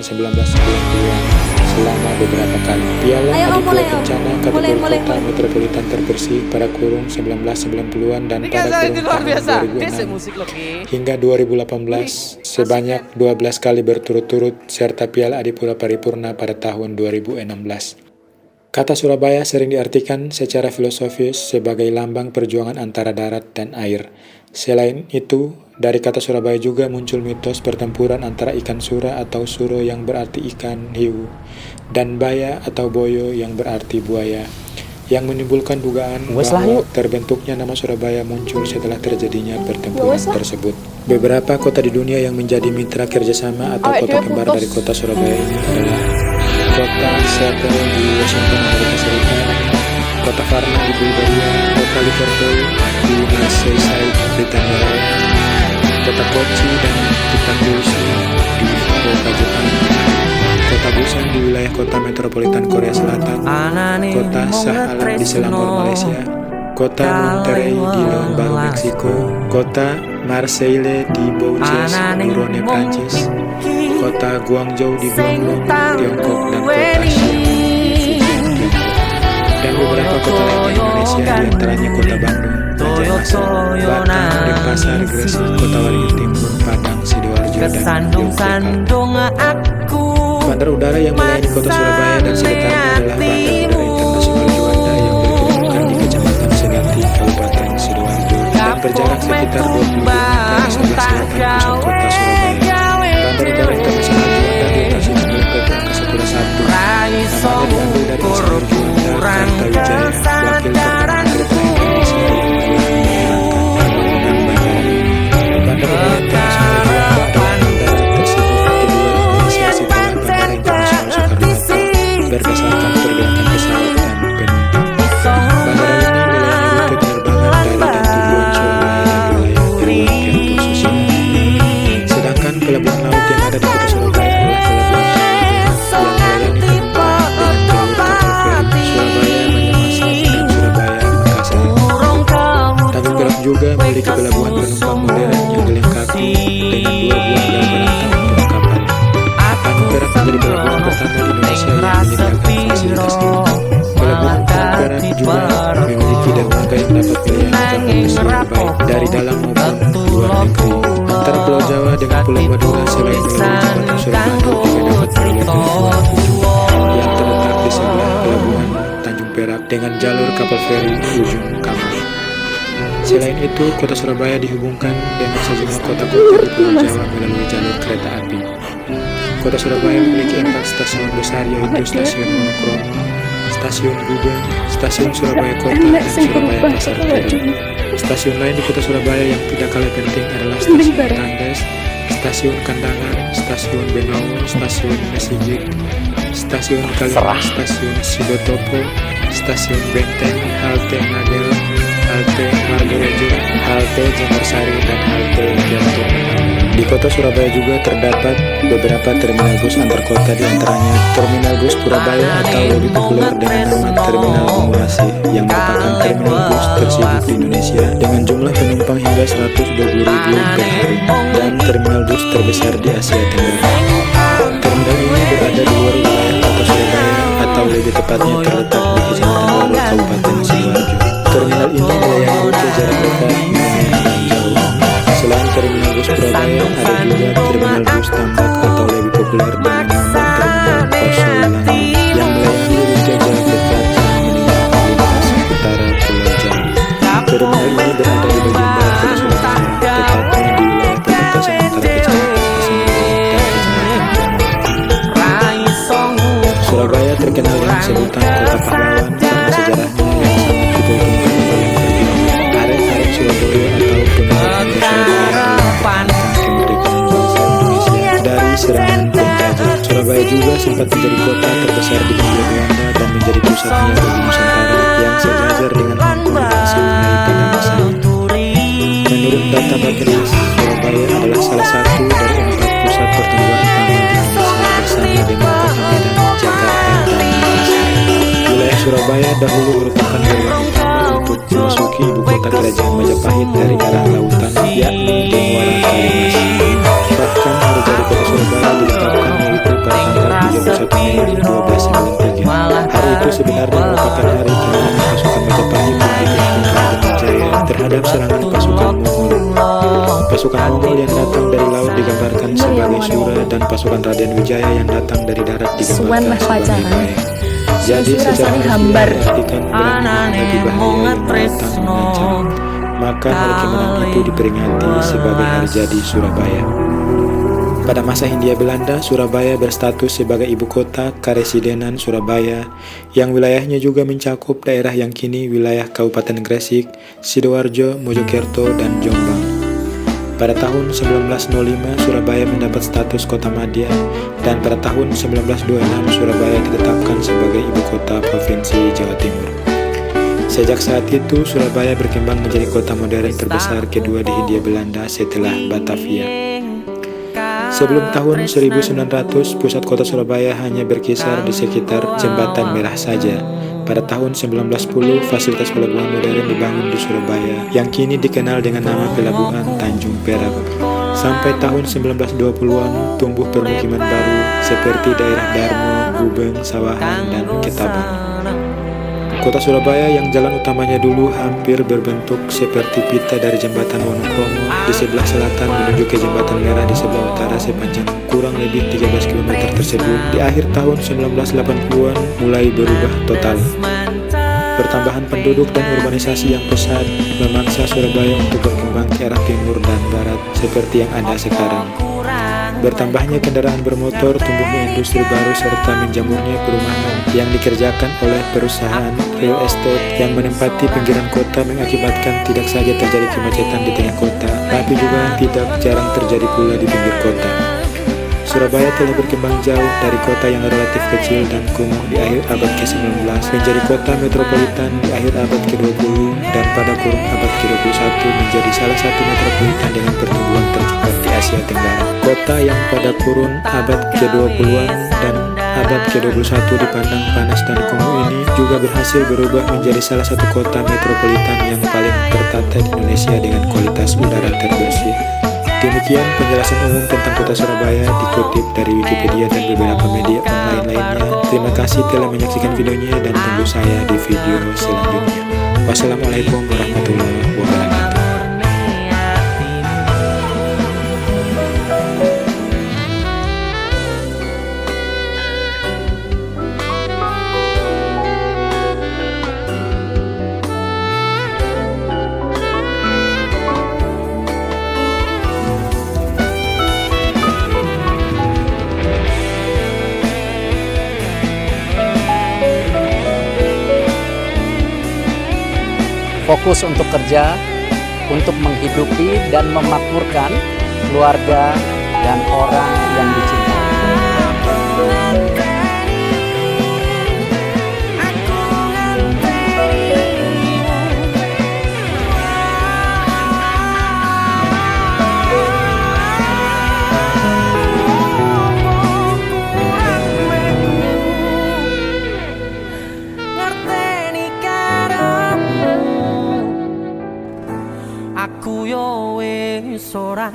1990-an selama beberapa kali. Piala Ayo, Om, Adipura mulai, Om. Kencana Mulai, kategori mulai, kota mulai. metropolitan terbersih pada kurung 1990-an dan Ini pada kan kurung itu luar tahun biasa. Dia 2006 musik loh Ki. hingga 2018 sebanyak 12 kali berturut-turut serta Piala Adipura Paripurna pada tahun 2016. Kata Surabaya sering diartikan secara filosofis sebagai lambang perjuangan antara darat dan air. Selain itu, dari kata Surabaya juga muncul mitos pertempuran antara ikan sura atau suro yang berarti ikan hiu dan baya atau boyo yang berarti buaya, yang menimbulkan dugaan bahwa terbentuknya nama Surabaya muncul setelah terjadinya pertempuran tersebut. Beberapa kota di dunia yang menjadi mitra kerjasama atau kota kembar dari kota Surabaya ini adalah kota Seattle di Washington, Amerika Serikat, kota Varna di Bulgaria, kota Liverpool di Merseyside, Britania Raya, kota Kochi dan Kitambushi di Fukuoka, Jepang, kota Busan di wilayah kota metropolitan Korea Selatan, kota Shah Alam di Selangor, Malaysia, kota Monterrey di Leon Baru, Meksiko, kota Marseille di Bourges, Burone, Prancis, kota Guangzhou di Guangdong, Tiongkok, dan kota Xiamen di Fujian, Tiongkok. Dan beberapa kota lainnya di Indonesia, diantaranya kota Bandung, Banjarmasin, Batam, Denpasar, Gresik, Kota Waringin Timur, Padang, Sidoarjo, dan Yogyakarta. Bandar udara yang melayani kota Surabaya dan sekitarnya adalah Bandar Udara Internasional Juanda yang berkedudukan di Kecamatan Segati, Kabupaten Sidoarjo, dan berjarak sekitar 20 km sebelah selatan pusat kota Surabaya. Bandar Udara Internasional Juanda dioperasikan oleh PT Angkasa Pura I. Namanya diambil dari Insinyur Juanda Kartawijaya, wakil Perdana Kereta Indonesia yang menjalankan pembangunan bandara ini. Bandar Udara Internasional Juanda adalah bandara tersibuk kedua di Indonesia setelah Bandara Internasional Soekarno-Hatta berdasarkan pergerakan pesawat dan penumpang. Bandara ini melayani rute penerbangan dari dan tujuan Surabaya dan wilayah keluarga khususnya. Sedangkan pelabuhan laut yang ada di kota Surabaya adalah pelabuhan yang melayani penumpang dengan jalur kapal feri Surabaya, Banjarmasin, dan Surabaya, Makassar. Tanjung Perak juga memiliki pelabuhan penumpang modern yang dilengkapi dengan 2 buah rel penantang untuk kapal. Tanjung Perak menjadi pelabuhan pertama di Indonesia yang menyediakan fasilitas ini. Pelabuhan Tanjung Perak juga memiliki dermaga yang dapat melayani kapal pesiar baik dari dalam maupun luar negeri. Antara Pulau Jawa dengan Pulau Madura selain melalui Jembatan Surabaya juga dapat melalui pelabuhan ujung yang terletak di sebelah pelabuhan Tanjung Perak dengan jalur kapal feri ujung Kamal. Selain itu, kota Surabaya dihubungkan dengan sejumlah kota-kota di Pulau Jawa melalui jalur kereta api. Kota Surabaya memiliki 4 stasiun besar yaitu Stasiun Monokromo, Stasiun Gubeng, Stasiun Surabaya Kota, dan Surabaya Pasar Turi. Stasiun lain di kota Surabaya yang tidak kalah penting adalah Stasiun Tandes, Stasiun Kandangan, Stasiun Benowo, Stasiun Mesigik, Stasiun Kalimas, Stasiun Sidotopo, Stasiun Benteng, Halte Nagel, Halte Margorejo, Halte Jembersari, dan Halte Jantung. Di kota Surabaya juga terdapat beberapa terminal bus antar kota, diantaranya Terminal Bus Purabaya atau lebih populer dengan nama Terminal Bumurasi yang merupakan terminal bus tersibuk di Indonesia dengan jumlah penumpang hingga 120.000 per hari dan terminal bus terbesar di Asia Tenggara. Terminal ini berada di luar wilayah kota Surabaya atau lebih tepatnya terletak di Kecamatan Waro, Kabupaten Sidoarjo. Terminal ini melayani rute jarak dekat, menengah, dan jauh. Selain terminal bus Purabaya, ada juga terminal bus Tambak atau lebih populer dengan nama Terminal Posulangi yang melayani rute jarak dekat dan menengah melintasi utara Pulau Jawa. Terminal ini berada di bagian barat kota Surabaya, tepatnya di wilayah perbatasan antara Kecamatan Kesambi dan Kecamatan Jono. Surabaya terkenal dengan sebutan kota pahlawan karena sejarahnya yang sangat diperhitungkan oleh perjuangan arek-arek Surabaya atau pemuda-pemuda Surabaya kemerdekaan bangsa Indonesia dari serangan penjajah. Surabaya juga sempat menjadi kota terbesar di Hindia Belanda dan menjadi pusatnya bagi Nusantara yang sejajar dengan Hong Kong dan Shanghai pada masanya. Menurut data Bappenas, Surabaya adalah salah satu dari 4 pusat pertumbuhan utama di Indonesia bersama dengan Kota Medan, Jakarta, dan Makassar. Wilayah Surabaya dahulu merupakan gerbang utama untuk memasuki ibu kota kerajaan Majapahit dari arah lautan, yakni di Muara Kalimas. Bahkan hari jadi kota Surabaya ditetapkan yaitu pada sebenarnya merupakan hari kemenangan pasukan Majapahit yang dipimpin Raden Wijaya terhadap serangan pasukan Mongol. Pasukan Mongol yang datang dari laut digambarkan sebagai Sura dan pasukan Raden Wijaya yang datang dari darat digambarkan sebagai Baya. Jadi secara hambar diartikan berani menghadapi bahaya yang datang mengancam. Maka hari kemenangan itu diperingati sebagai hari jadi Surabaya. Pada masa Hindia Belanda, Surabaya berstatus sebagai ibu kota Karesidenan Surabaya, yang wilayahnya juga mencakup daerah yang kini wilayah Kabupaten Gresik, Sidoarjo, Mojokerto, dan Jombang. Pada tahun 1905, Surabaya mendapat status kota madya, dan pada tahun 1926, Surabaya ditetapkan sebagai ibu kota Provinsi Jawa Timur. Sejak saat itu, Surabaya berkembang menjadi kota modern terbesar kedua di Hindia Belanda setelah Batavia. Sebelum tahun 1900, pusat kota Surabaya hanya berkisar di sekitar Jembatan Merah saja. Pada tahun 1910, fasilitas pelabuhan modern dibangun di Surabaya, yang kini dikenal dengan nama Pelabuhan Tanjung Perak. Sampai tahun 1920-an, tumbuh permukiman baru seperti daerah Darmo, Gubeng, Sawahan, dan Ketapang. Kota Surabaya yang jalan utamanya dulu hampir berbentuk seperti pita dari jembatan Wonokromo di sebelah selatan menuju ke jembatan Merah di sebelah utara sepanjang kurang lebih 13 km tersebut di akhir tahun 1980-an mulai berubah total. Pertambahan penduduk dan urbanisasi yang pesat memaksa Surabaya untuk berkembang ke arah timur dan barat seperti yang ada sekarang. Bertambahnya kendaraan bermotor, tumbuhnya industri baru, serta menjamurnya perumahan yang dikerjakan oleh perusahaan real estate yang menempati pinggiran kota mengakibatkan tidak saja terjadi kemacetan di tengah kota, tapi juga tidak jarang terjadi pula di pinggir kota. Surabaya telah berkembang jauh dari kota yang relatif kecil dan kumuh di akhir abad ke-19 menjadi kota metropolitan di akhir abad ke-20 dan pada kurun abad ke-21 menjadi salah satu metropolitan dengan pertumbuhan tercepat di Asia Tenggara. Kota yang pada kurun abad ke-20-an dan abad ke-21 dipandang panas dan kumuh ini juga berhasil berubah menjadi salah satu kota metropolitan yang paling tertata di Indonesia dengan kualitas udara terbersih. Demikian penjelasan umum tentang kota Surabaya dikutip dari Wikipedia dan beberapa media online lainnya. Terima kasih telah menyaksikan videonya dan tunggu saya di video selanjutnya. Wassalamualaikum warahmatullahi wabarakatuh. Fokus untuk kerja, untuk menghidupi dan memakmurkan keluarga dan orang yang dicintai. Aku yo wis ora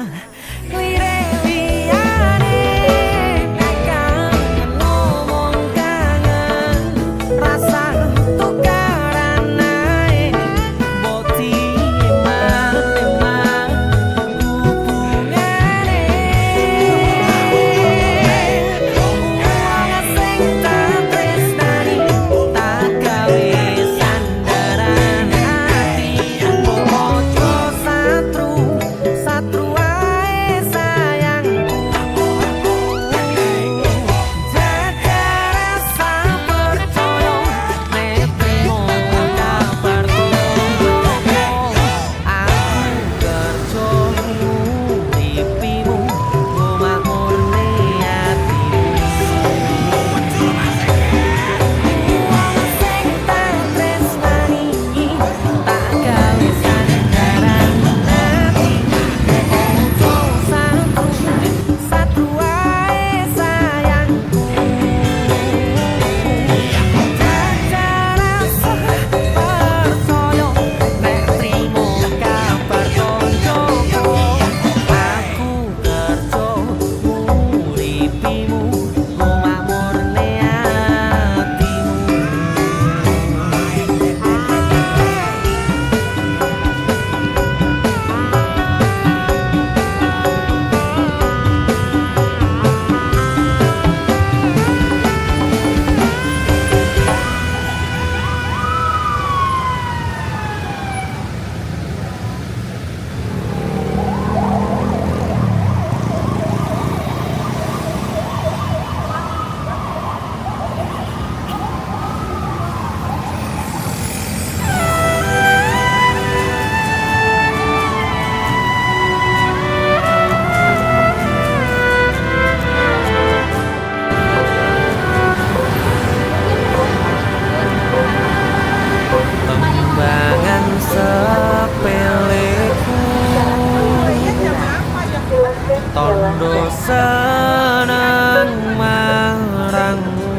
tondo seneng marangmu,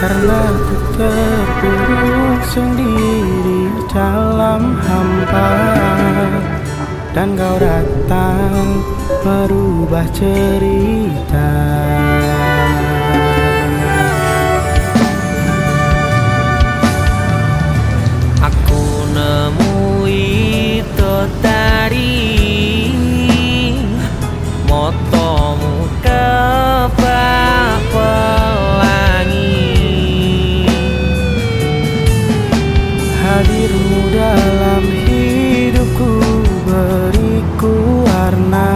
karena ku terpuruk sendiri dalam hampa, dan kau datang merubah cerita. aku nemui tadi motomu kebak pelangi, Hadirmu dalam hidupku beriku warna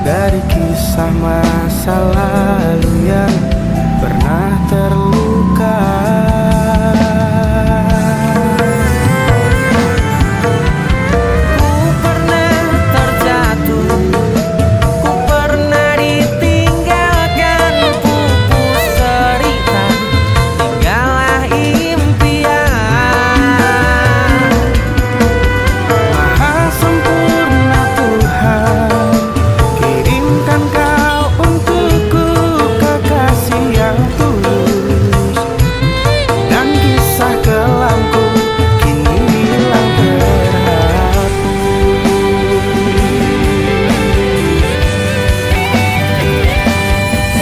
dari kisah masa lalu yang pernah terluka. ku pernah terjatuh, ku pernah ditinggalkan, pupus cerita, tinggallah impian. Maha sempurna Tuhan, kirimkan kau untukku kekasih yang tulus, dan kisah kelamku kini hilang terhapus.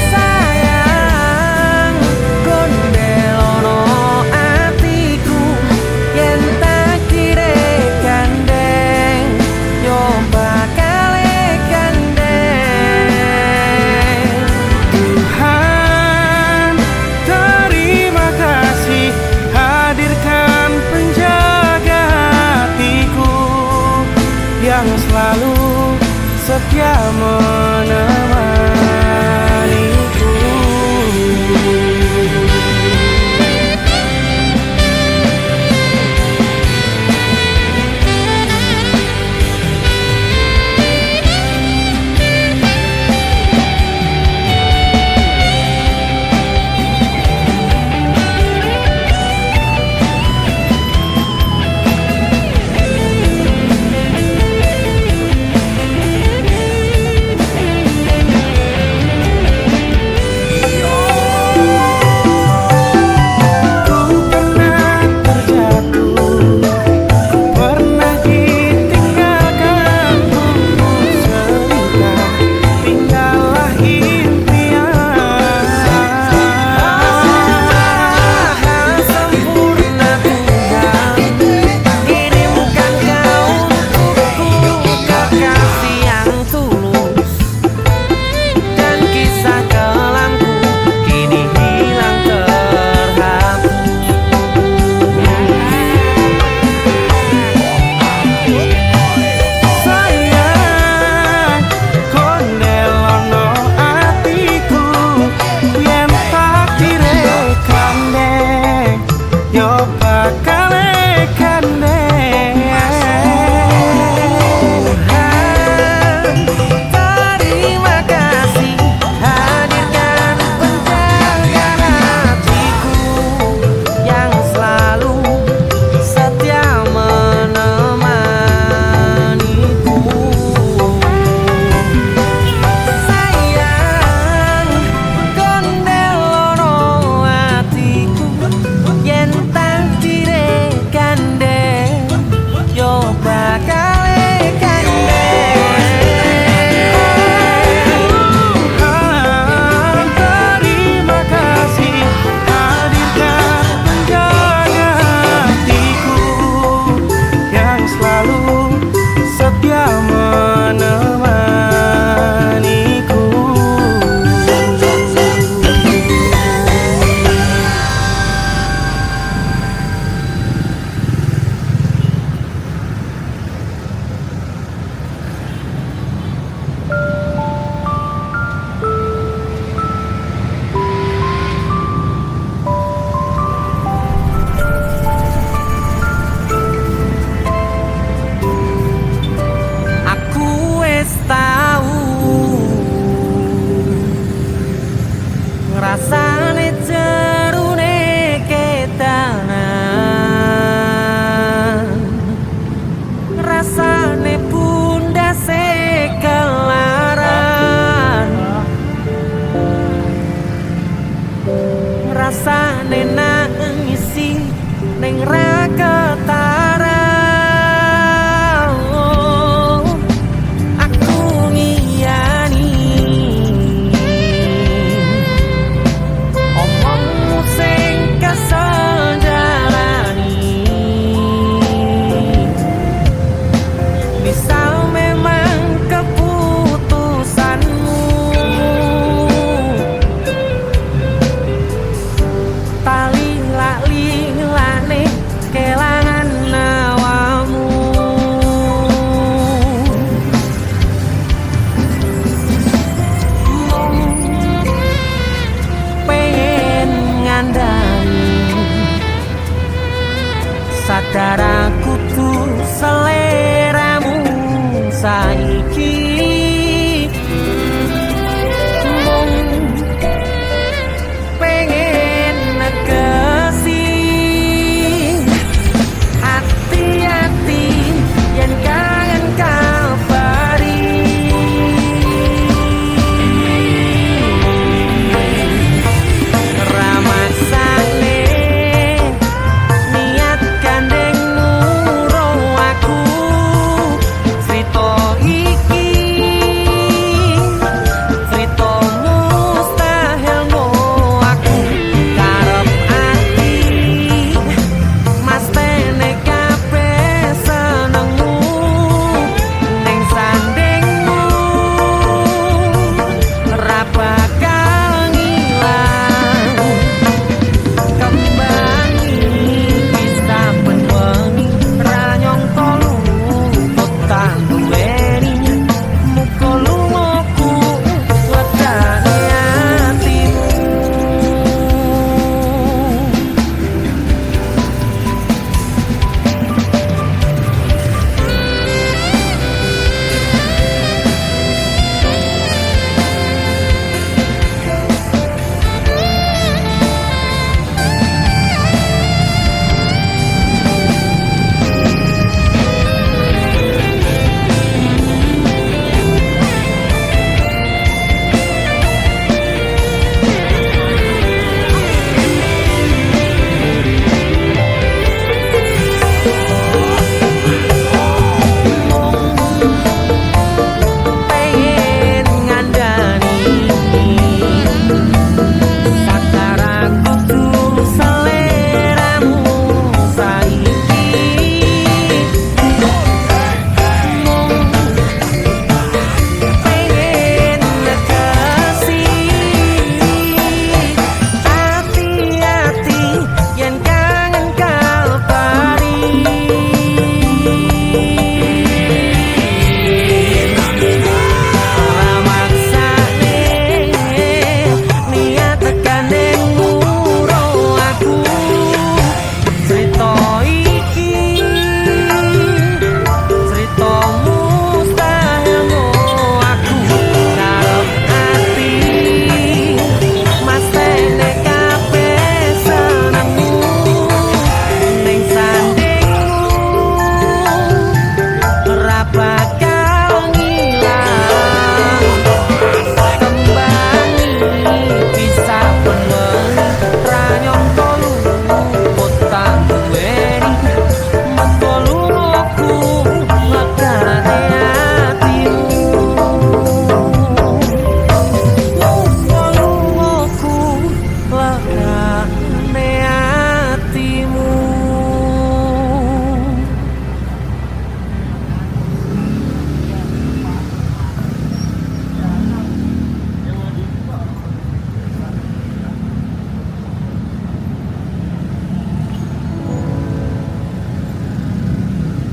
Sayang gondelono atiku yen tak gandeng yo bakale gandeng. Tuhan, terima kasih hadirkan penjaga hatiku yang selalu setia menemaniku.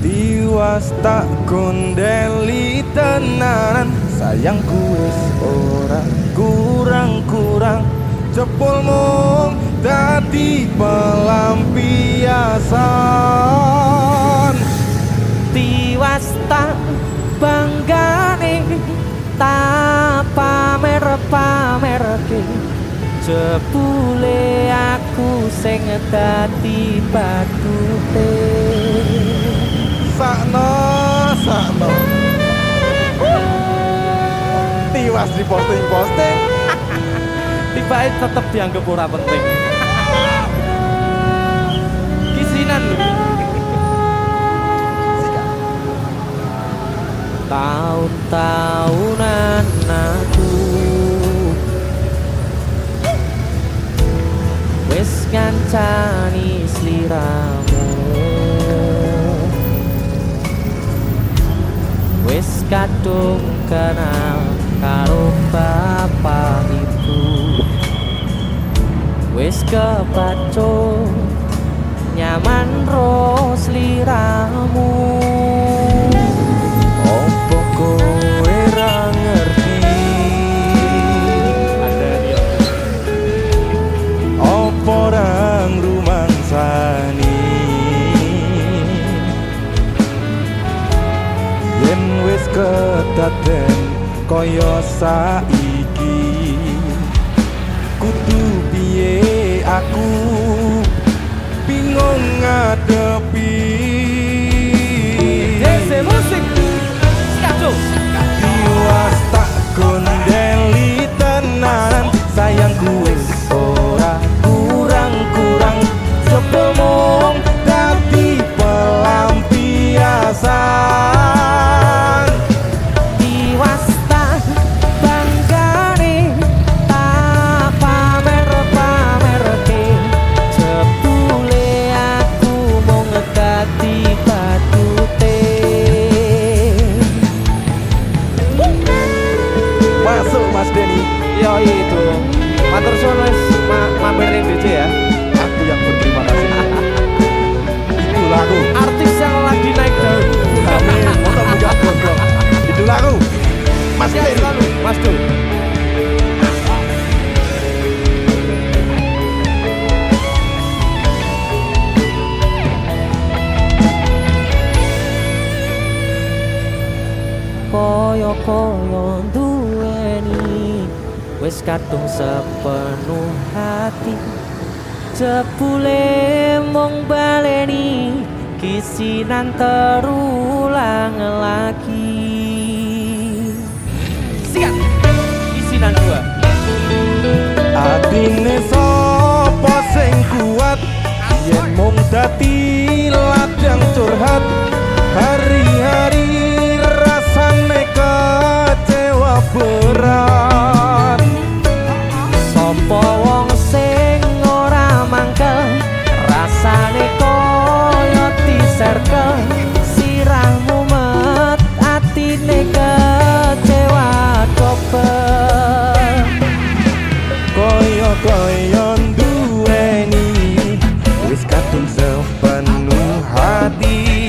Tiwas tak gondeli tenanan, sayangku wis ora kurang-kurang, jebul mung dadi pelampiasan. Tiwas tak banggane, tak pamer-pamerke, jebule aku sing dadi batute. Sakno Tiwas di posting-posting, Tibae tetep dianggap ora penting. Kisinan lho. Tahun-tahunan aku wis ngancani sliramu, wis kadung kenal karo bapak ibu, wis kebaco nyaman ro sliramu. opo kowe ra ngerti, opo ra ngrumangsani, yen wis kedaden kaya saiki, kudu piye aku bingung ngadepi. Dese musik Skajo. Tiwas tak gondeli tenanan, sayangku wis ora kurang-kurang, jebul mung dadi pelampiasan. Tiwas tak banggane, tak pamer-pamerke, jebule aku mung dadi batute. Masuk Mas Denny, Yo itu. Matur suwun wis mampir ning DJ ya. aku yang berterima kasih. Itulah aku, Artis yang lagi naik daun. amin, motor buka gondrong. Itulah aku, Mas Siap Denny. selalu, Mas Dul. Koyo-koyo duweni wis kadung sepenuh hati, jebule mung baleni kisinan terulang lagi. Siap. Kisinan 2. Atine sapa sing kuat, yen mung dadi ladang curhat, hari-hari rasane kecewa berat. Sopo wong sing ora mangkel, rasane koyo diserkel, sirahmu met atine kecewa dobel. Koyo-koyo duweni wis kadung sepenuh hati,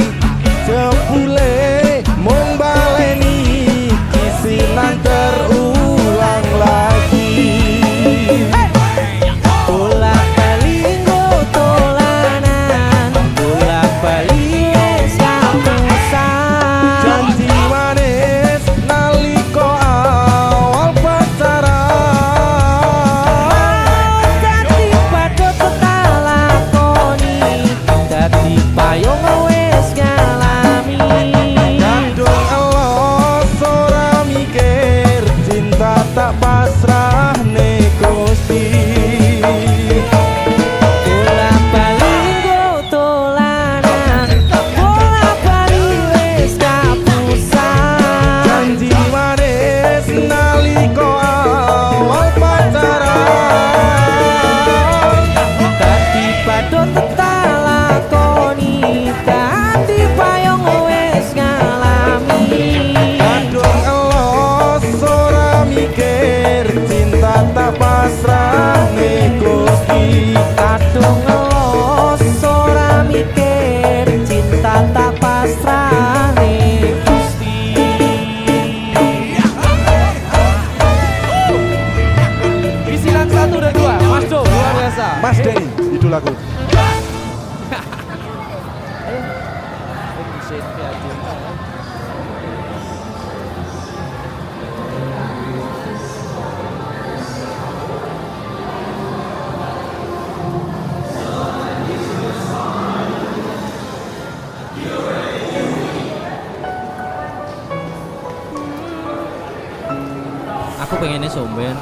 Sik piatu. Aku pengennya somben.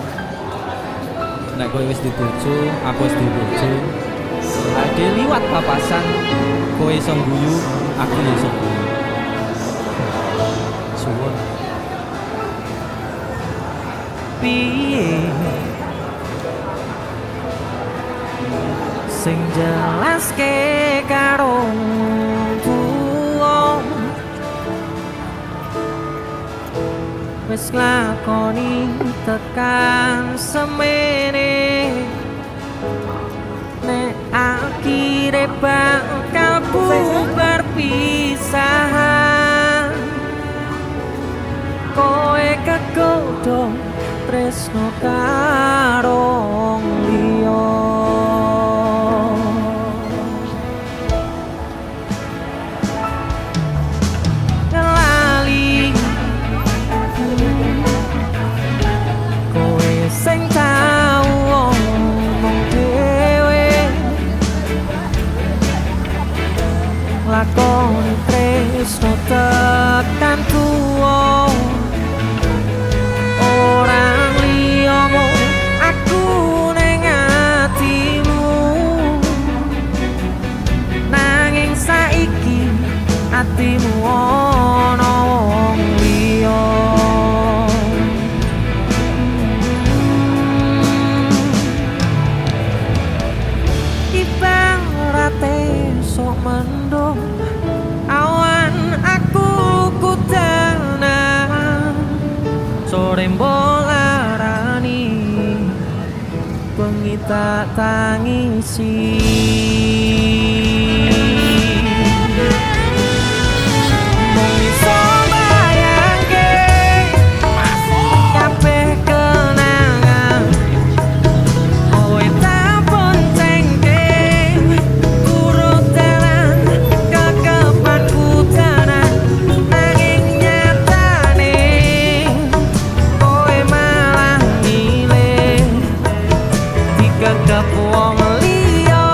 Nek kowe wis dituju, aku wis dituju. Ade liwat papasan, kowe iso guyu, aku ya iso guyu. Suwun. Piye sing jelaske karo tuwa wis lakoni tekan semene nek akhire bakal bubar pisahan kowe kegodhong tresno karo wong liya lali kowe sing tau ngomong dhewe lakoni tresno tekan tuwa orang liyamu aku ning atimu nanging saiki atimu ana wong liya ibarate sok mendung awan aku kudanan sore mbolarani bengi tak tangisi mung iso bayangke kabeh kenangan kowe tak boncengke turut dalan kekepanku tenan nanging nyatane kowe malah milih dikekep wong liya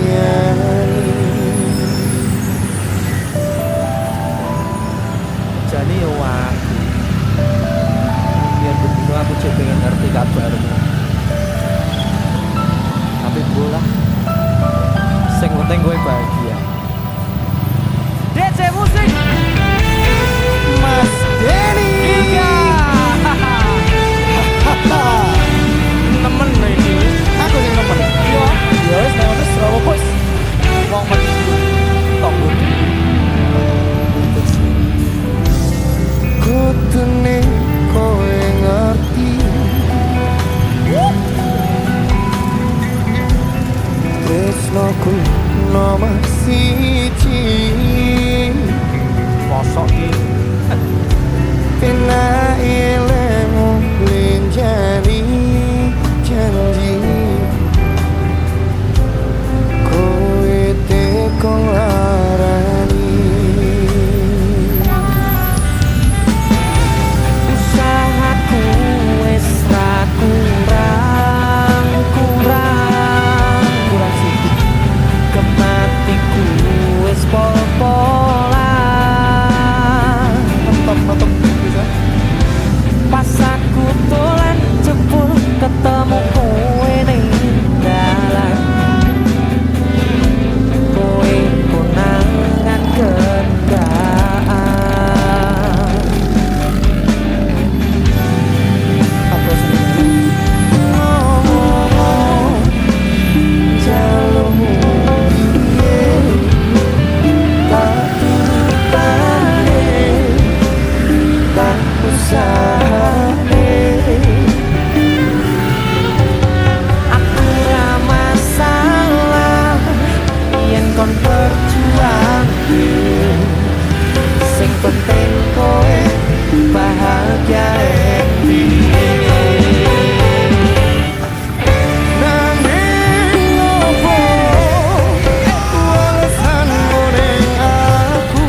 nyanyi. Jadi yo aku. Biar begitu aku cek pengen ngerti kabarmu. Tapi bola. Sing penting gue bahagia. DC musik. Mas Denny. Iya. Nemen lho iki. Aku sing nemen. Iya. Ya wis nek wis ora bos. Wong mati. Tonggo. Kutune kowe ngerti. Tresnoku nomor siji. Mosok iki. Pena ilmu linjani janji. Kowe tekong larani. Usahaku wis ra kurang sedikit. Kematiku wis pol-polan. Nonton bisa. Pas aku dolan jebul ketemu kowe ning dalan. Kowe konangan kendaan. Apa sih? Ngomong jalurmu piye? Tak turutane, tak usahane. Aku ra masalah yen kon berjuang. Sing penting kowe bahagia Nanging opo alasanmu ning aku?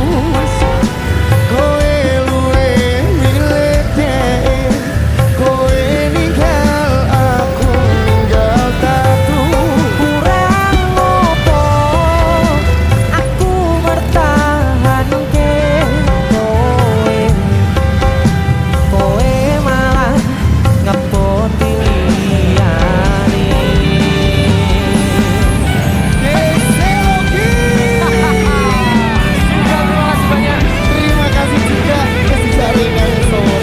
Kowe luwe milih dhek, kowe ninggal aku ninggal tatu. kurang opo aku mertahanke kowe malah ngepoti liyane. Terima kasih juga kesejaringan semua.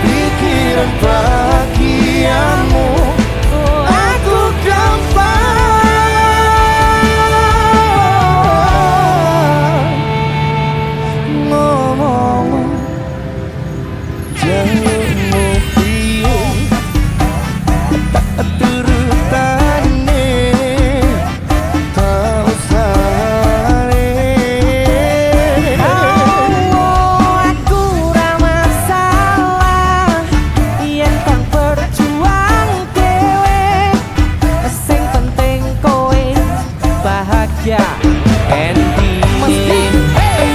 Pikiran bahagiamu aku gampang ngomong jalurmu piye tak turutane tak usahane. Aku ra masalah yen kon berjuang dhewe. Sing penting kowe bahagia. Endi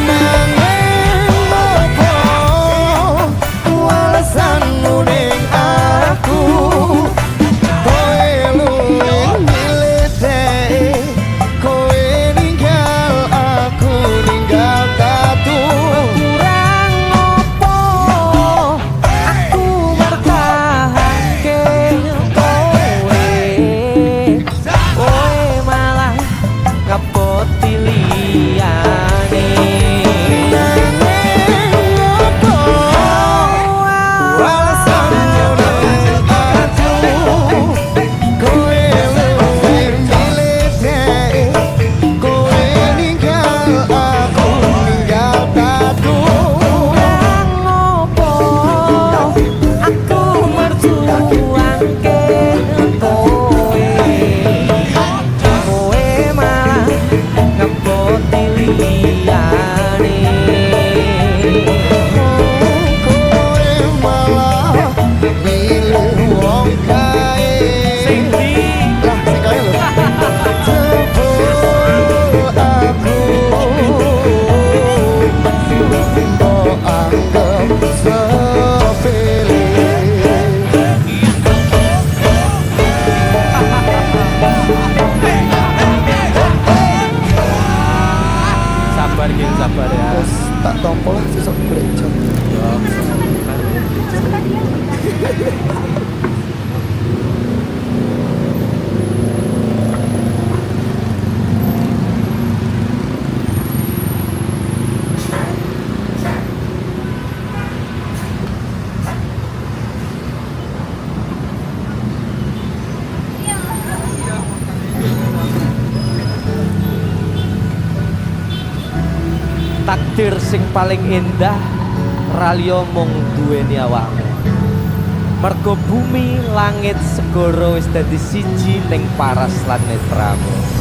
Nanging opo alasanmu ning aku? Kowe luwe milih dhek, kowe ninggal aku ninggal tatu. kurang opo aku bertahanke kowe malah ngepoti takdir sing paling indah raliyo mung duweni awakmu. Mergo bumi, langit, segara wis dadi siji ning paras lan netramu.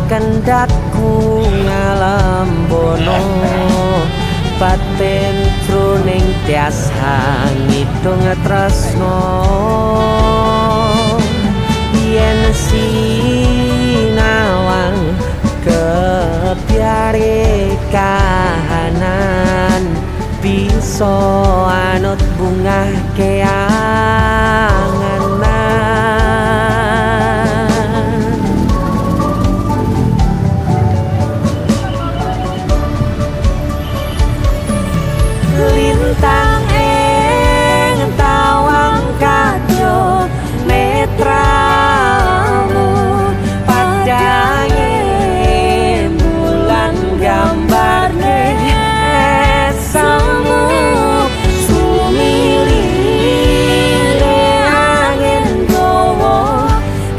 Kendakku ngalambono batin truning tias ngidung tresno yen sinawang kebiare kahanan bisa anut bungah keanganan. Lintang ing tawang kadya netramu padange bulan gambarne esamu sumilire angin gowo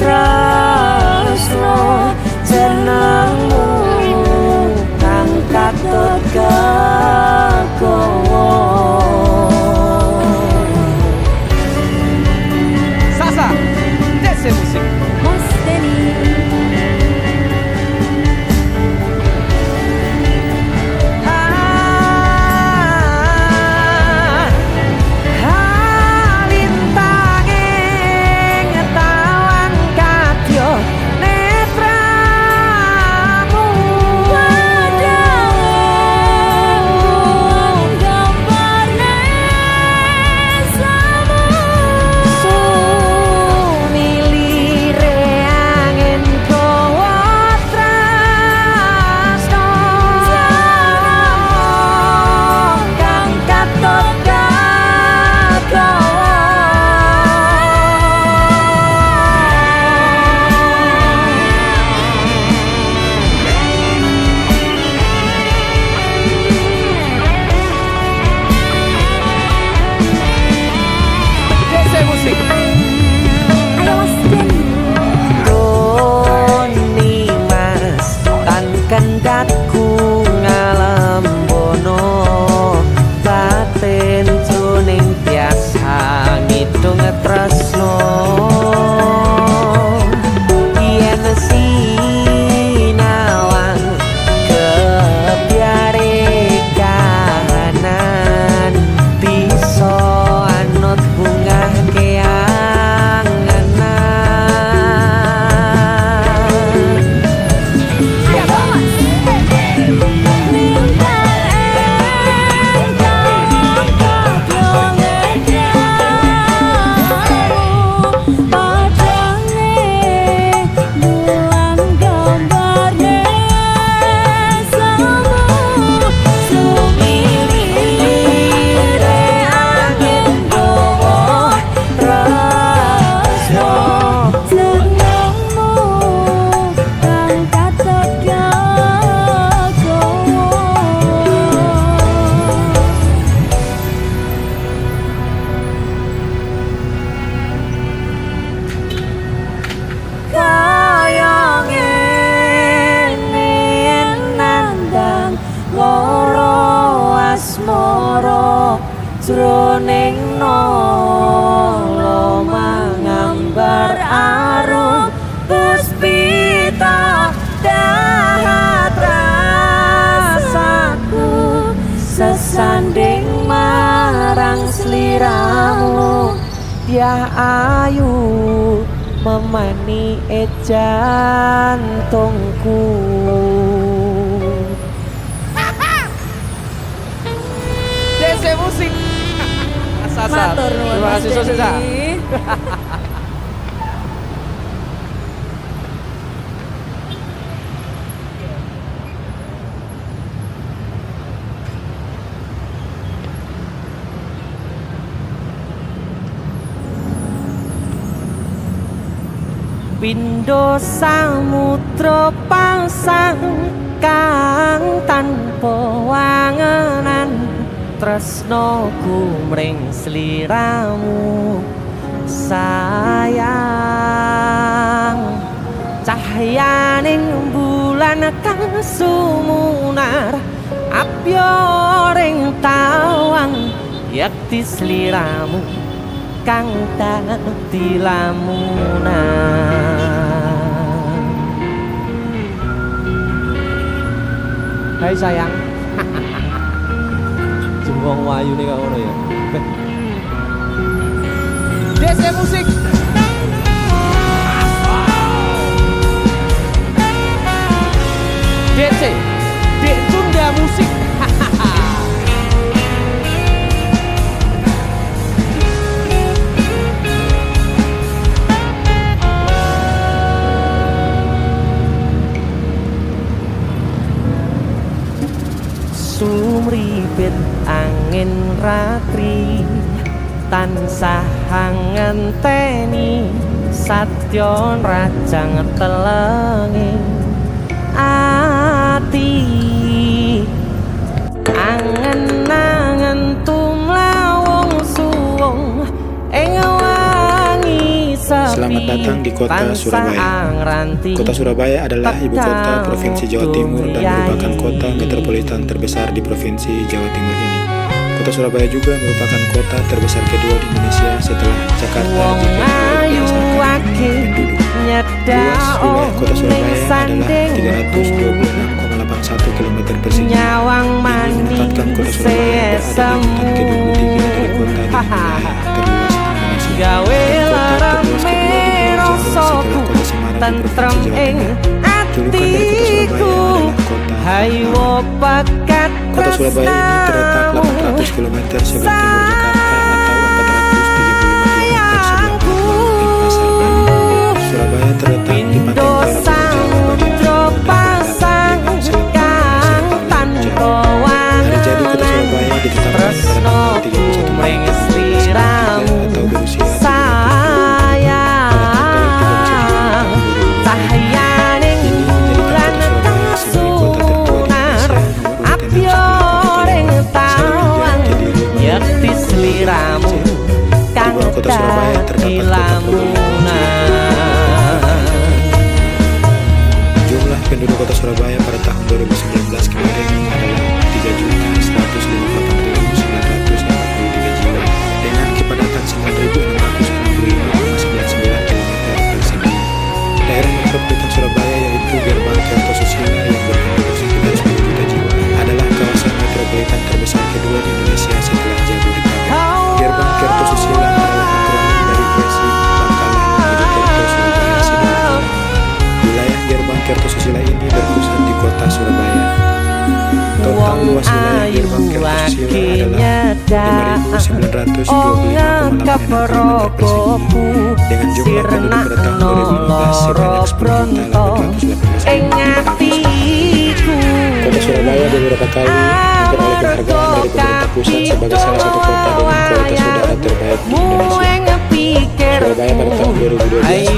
tresno jenengmu kang katut Sasa, dese musik. Mas Denny. Kendakku ngalambono batin truning biasa ngidung tresno yen sinawang kebiare kahanan bisa anut bungah keanganan. Jroning nolo mangambar arum puspita dahat rasaku sesanding marang sliramu ya ayu memani jantungku. DC Musik. Sasa. Matur nuwun, Terima kasih Mas Sosisa. Denny. Pindho samudra pasang kang tanpa wangenan, tresnoku mring sliramu sayang. Cahyaning bulan kang sumunar abyoring tawang, yakti sliramu kang dadi lamunan. Hai sayang. Jembong wayu nih kau ya. DC Musik. DC Dek Tunda Musik. Sumripit angin ratri tansah ngenteni satya rajang telengi ati angen-angen tumlawung suwung ing wangi sepi. Selamat datang di kota Surabaya. Kota Surabaya adalah ibu kota Provinsi Jawa Timur dan merupakan kota metropolitan terbesar di Provinsi Jawa Timur ini. Kota Surabaya juga merupakan kota terbesar kedua di Indonesia setelah Jakarta jika berdasarkan penduduk. Luas wilayah kota Surabaya adalah 326,81 km persegi. Nyawang Ini maning menempatkan kota Surabaya berada di urutan ke-23 dari kota di wilayah terluas di Indonesia. gawe Dan kota terluas kedua di Pulau Jawa setelah kota Semarang di tentrem Provinsi Jawa ing Tengah. Julukan dari kota Surabaya adalah kota haywo pakat Kota Surabaya ini terletak 800 km sebelah timur Jakarta atau 435 km sebelah barat laut Denpasar, Bali. Surabaya terletak di pantai utara Pulau Jawa bagian timur dan berhadapan dengan Selat Indonesia Jawa. Hari jadi kota Surabaya ditetapkan pada tanggal 31 Maret 1993 atau berusia 30 sliramu kang kota Surabaya terdapat lamunan. Jumlah penduduk kota Surabaya pada tahun 2019 kemarin adalah 3.198.983 jiwa dengan kepadatan 9.660.99 km persegi. Daerah metropolitan Surabaya yaitu Gerbang Kertosusila yang berpenduduk sekitar 10 juta jiwa adalah kawasan metropolitan terbesar kedua di Indonesia setelah Jabodetabek. Gerbang Kertosusila adalah akronim dari Gresik, Bangkalan, Mojokerto, Surabaya, Sidoarjo. Wilayah Gerbang Kertosusila ini berpusat di kota Surabaya. Total luas wilayah Gerbang Kertosusila adalah 5.925,86 km persegi dengan jumlah penduduk pada tahun 2015 sebanyak 10.818.000. Kota Surabaya beberapa kali memperoleh penghargaan dari pemerintah pusat sebagai salah satu kota dengan kualitas udara terbaik di Indonesia. Surabaya pada tahun 2012 pernah meraih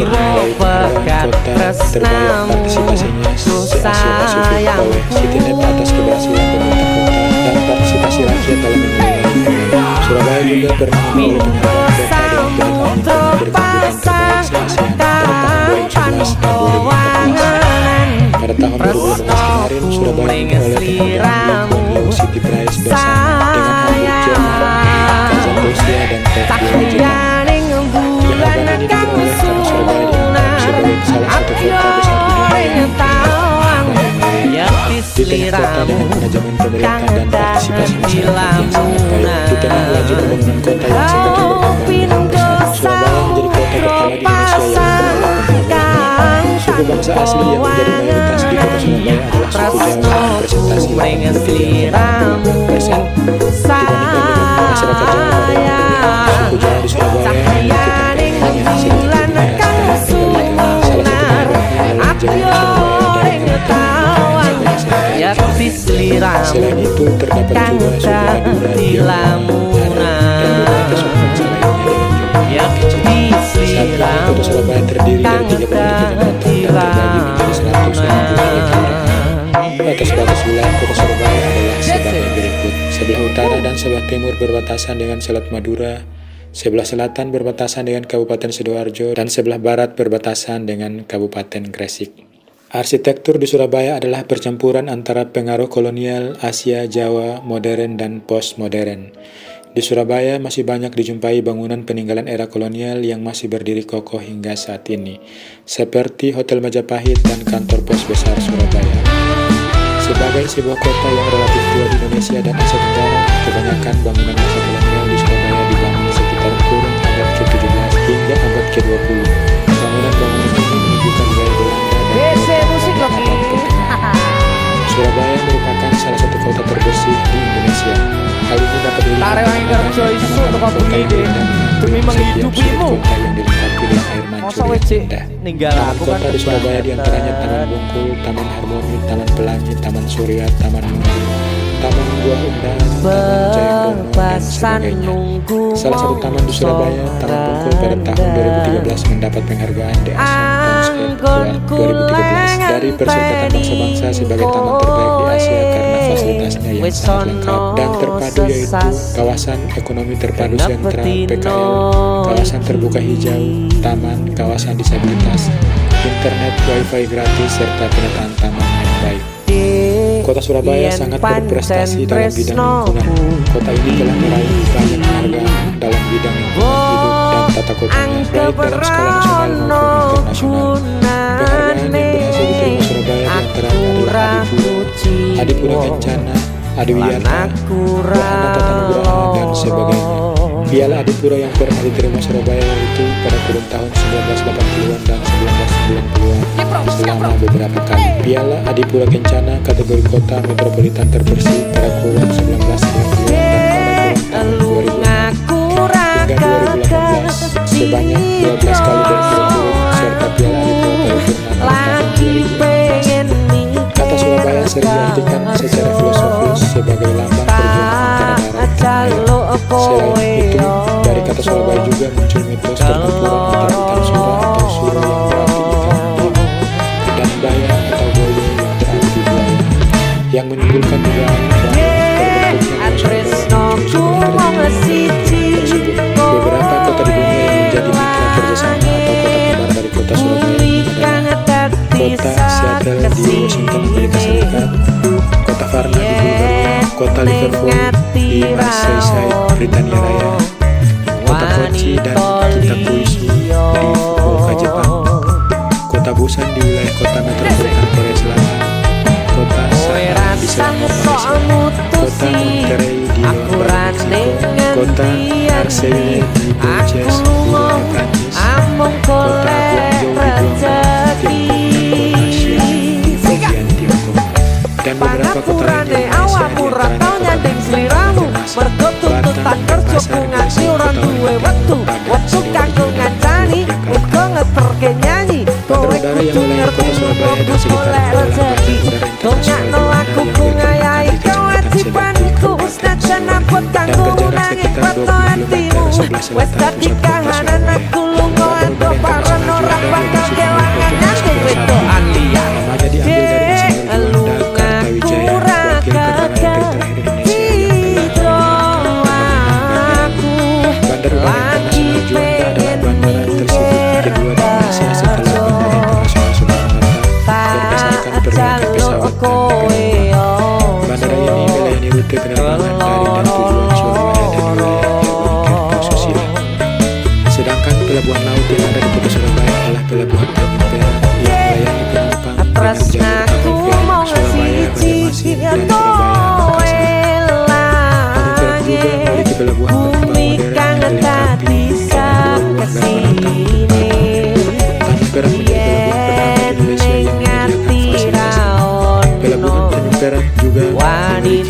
penghargaan kota terbaik partisipasinya se-Asia Pasifik oleh Citinet atas keberhasilan pemerintah kota dan partisipasi rakyat dalam memilih pemimpin. Surabaya juga pernah memperoleh penghargaan kota dengan kinerja berkelanjutan terbaik se-Asia pada tahun 2011 dan 2014. Pada tahun 2015 kemarin, Surabaya memperoleh penghargaan Global City Prize bersama dengan Hamburg, Jerman, Kazan, Rusia, dan Tokyo, Jepang. Penghargaan ini diperoleh karena Surabaya dianggap sebagai salah satu kota besar di dunia di tengah kota dengan manajemen pemerintah dan partisipasi masyarakat yang sangat baik. Di tengah laju pembangunan kota yang semakin berkembang dengan pesat, Surabaya menjadi kota pertama di Indonesia yang memperoleh Suku bangsa asli yang menjadi mayoritas di kota Surabaya adalah suku Jawa yang presentasi 83,8% dibandingkan dengan masyarakat Jawa pada umumnya. Suku Jawa di Surabaya memiliki tempat yang sedikit berbeda, salah satu penyebabnya adalah jauhnya Surabaya dari Selain itu, terdapat juga suku Madura, Tionghoa, dan beberapa suku bangsa lainnya dengan jumlah yang kecil. Saat ini kota Surabaya terdiri dari 3 kecamatan dan terbagi menjadi 163 kecamatan. Batas-batas wilayah kota Surabaya adalah sebagai berikut. Sebelah utara dan sebelah timur berbatasan dengan Selat Madura, sebelah selatan berbatasan dengan Kabupaten Sidoarjo, dan sebelah barat berbatasan dengan Kabupaten Gresik. Arsitektur di Surabaya adalah percampuran antara pengaruh kolonial, Asia, Jawa, modern, dan postmodern. Di Surabaya masih banyak dijumpai bangunan peninggalan era kolonial yang masih berdiri kokoh hingga saat ini, seperti Hotel Majapahit dan kantor pos besar Surabaya. Sebagai sebuah kota yang relatif tua di Indonesia dan Asia Tenggara, kebanyakan bangunan masa kolonial di Surabaya dibangun sekitar kurun abad ke-17 hingga abad ke-20. Bangunan-bangunan ini menunjukkan gaya Belanda dan musik Surabaya merupakan salah satu kota terbersih di Indonesia. Hal ini dapat dilihat demi menghidupimu kota yang dilengkapi dengan air mancur yang indah. Taman kota di Surabaya diantaranya Taman Bungkul, Taman Harmoni, Taman Pelangi, Taman Surya, Taman Mungil, Taman Buah Undan, Taman Jayabrono, dan sebagainya. Salah satu taman di Surabaya, Taman Bungkul, pada tahun 2013 mendapat penghargaan The Asian Town Square 2013 dari Perserikatan Bangsa-Bangsa sebagai taman terbaik di Asia karena fasilitasnya yang sangat lengkap dan terpadu, yaitu kawasan ekonomi terpadu sentral PKL, kawasan terbuka hijau, taman, kawasan disabilitas, internet, wifi gratis, serta penataan taman yang baik. Kota Surabaya sangat berprestasi dalam bidang lingkungan. Kota ini telah meraih banyak penghargaan dalam bidang lingkungan hidup dan tata kotanya, baik dalam skala nasional maupun internasional. Penghargaan yang berhasil diterima Surabaya diantaranya adalah Adipura Kencana, Adiwiyata, Wahana Tata Nugraha, dan sebagainya. Piala Adipura yang pernah diterima Surabaya yaitu pada kurun tahun 1980-an dan 1990-an selama beberapa kali. Piala Adipura Kencana kategori kota metropolitan terbersih pada kurun 1990-an dan pada kurun tahun 2006 hingga 2018 sebanyak 12 kali berturut-turut, serta Piala Adipura Paripurna tahun 2014. Kata Surabaya sering diartikan secara filosofis sebagai lambang perjuangan antara darat dan air. Selain itu, dari kata Surabaya juga muncul mitos pertempuran antara ikan sura atau sura yang berarti ikan biru dan baya atau boyo yang berarti buaya, yang menimbulkan dugaan bahwa terbentuknya Surabaya tersebut. Beberapa kota di dunia yang menjadi mitra kerjasama atau kota kembar dari kota Surabaya adalah kota Seattle di Washington, Amerika Serikat, kota Varna di Bulgaria, kota Liverpool di Merseyside, Britania Raya, kota Kochi dan Kitakyushu di Fukuoka, Jepang, kota Busan di wilayah kota metropolitan Korea Selatan, kota Shanghai di Selangor, Malaysia, kota Monterrey di Lombard, Meksiko, kota Marseille di Bordeaux, Guyana, Prancis, kota Guangzhou di Guangdong, Tiongkok, kota Xi'an di Fujian, Tiongkok, dan beberapa kota lain di Malaysia diantaranya Batang, Pasar, Gresik, Kota Waringin, Padang, Bandar udara yang melayani kota Surabaya dan sekitarnya adalah Bandar Udara Internasional Juanda yang berada di Kecamatan Sebantul dan berjarak sekitar 20 km sebelah selatan pusat kota Surabaya. Bandar Udara Internasional Juanda merupakan kota namanya diambil dari Insinyur Juanda Kartawijaya, wakil perdana negeri terakhir Indonesia yang telah meninggal. Bandar Udara Internasional Juanda adalah bandara tersibuk kedua di Indonesia setelah Bandara Internasional Soekarno-Hatta berdasarkan pergerakan pesawat dan penerbangan. Bandara ini melayani rute penerbangan dari dan tujuan Surabaya dan wilayah Jawa dan Susila. Sedangkan pelabuhan laut yang ada di kota Surabaya adalah Pelabuhan Tanjung Perak yang melayani penumpang dengan jalur kapal feri Surabaya, Banjarmasin, dan Surabaya, Makassar. Tanjung Perak juga memiliki pelabuhan penumpang modern yang dilengkapi dengan 2 ruang dan penantang. Tanjung Perak menjadi pelabuhan pertama di Indonesia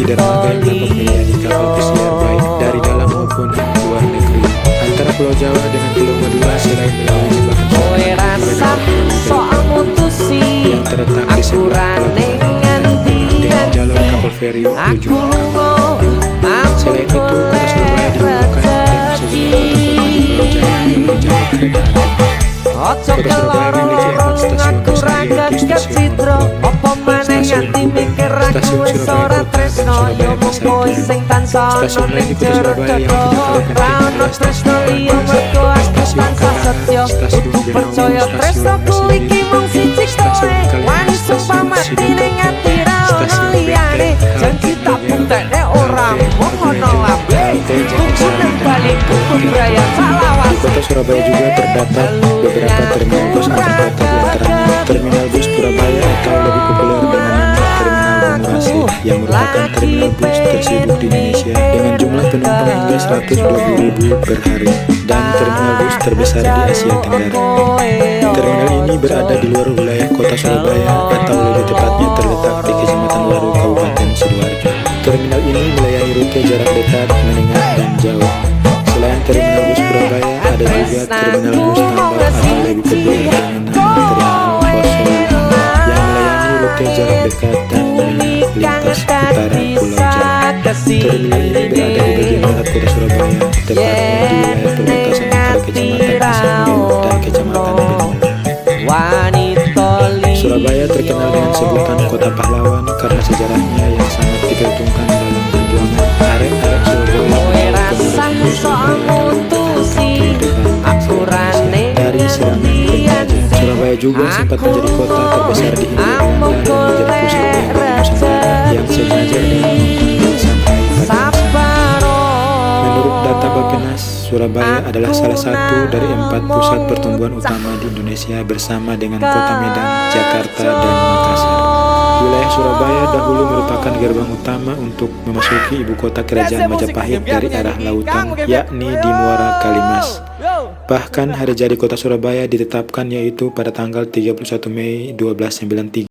dermaga yang dapat melayani kapal pesiar baik dari dalam maupun luar negeri. Antara Pulau Jawa dengan Pulau Madura selain melalui jembatan Kowe rasa soal mutusi yang terletak di aku sebelah rane pelabuhan dengan jalur kapal feri aku tujuan lungo Selain itu, kota Surabaya dibutuhkan dengan sebuah kota di Pulau Jawa yang menjadi kereta api. Ojo Kota Surabaya memiliki 4 stasiun aku besar, yaitu ragat Stasiun citro opo maneh Stasiun nganti Gubeng, mikir Stasiun aku wis Surabaya ora Kota, tresno Surabaya yo Pasar mongko Baru. sing tansah Stasiun lain di Kota jero Surabaya yang dodo punya penting ra ono adalah tresno Stasiun liya mergo aku Stasiun tansah setyo Stasiun kudu Genoa, percaya tresno ku Stasiun iki mung siji Stasiun kowe Kalimas, wani sumpah Stasiun mati Sidoarjo, ning ati ra ono Stasiun liyane Benteng, janji tak Halte buktekne ora mung ono labe Halte tuku nang balik kuku raya Di salawas Kota Surabaya juga terdapat beberapa terminal bus antar kota, di antaranya Terminal Bus Purabaya atau lebih populer dengan nama Terminal Bangurasi yang merupakan terminal bus tersibuk di Indonesia dengan jumlah penumpang hingga 120.000 per hari dan terminal bus terbesar di Asia Tenggara. Terminal ini berada di luar wilayah Kota Surabaya atau lebih tepatnya terletak di Kecamatan Waru, Kabupaten Sidoarjo. Terminal ini melayani rute jarak dekat, menengah, dan jauh. Selain Terminal Bus Purabaya, ada juga Terminal Bus Tambak atau lebih populer dengan nama Terminal Poso yang melayani rute jarak dekat dan menengah lintas utara Pulau Jawa. Terminal ini berada di bagian barat Kota Surabaya, tepatnya di wilayah perbatasan antara Kecamatan Cisanggau dan Kecamatan Benowo. Surabaya terkenal dengan sebutan Kota Pahlawan karena sejarahnya yang sangat diperhitungkan dalam perjuangan arek-arek Surabaya dari serangan penjajah. Surabaya juga sempat menjadi kota terbesar di Hindia Belanda dan menjadi pusat pelayaran Nusantara yang sejajar dengan Mongoliet sampai pada masa. Menurut data Bappenas, Surabaya adalah salah satu dari 4 pusat pertumbuhan utama di Indonesia bersama dengan kota Medan, Jakarta, dan Makassar. Wilayah Surabaya dahulu merupakan gerbang utama untuk memasuki ibu kota kerajaan Majapahit dari arah lautan, yakni di Muara Kalimas. Bahkan hari jadi kota Surabaya ditetapkan yaitu pada tanggal 31 Mei 1293.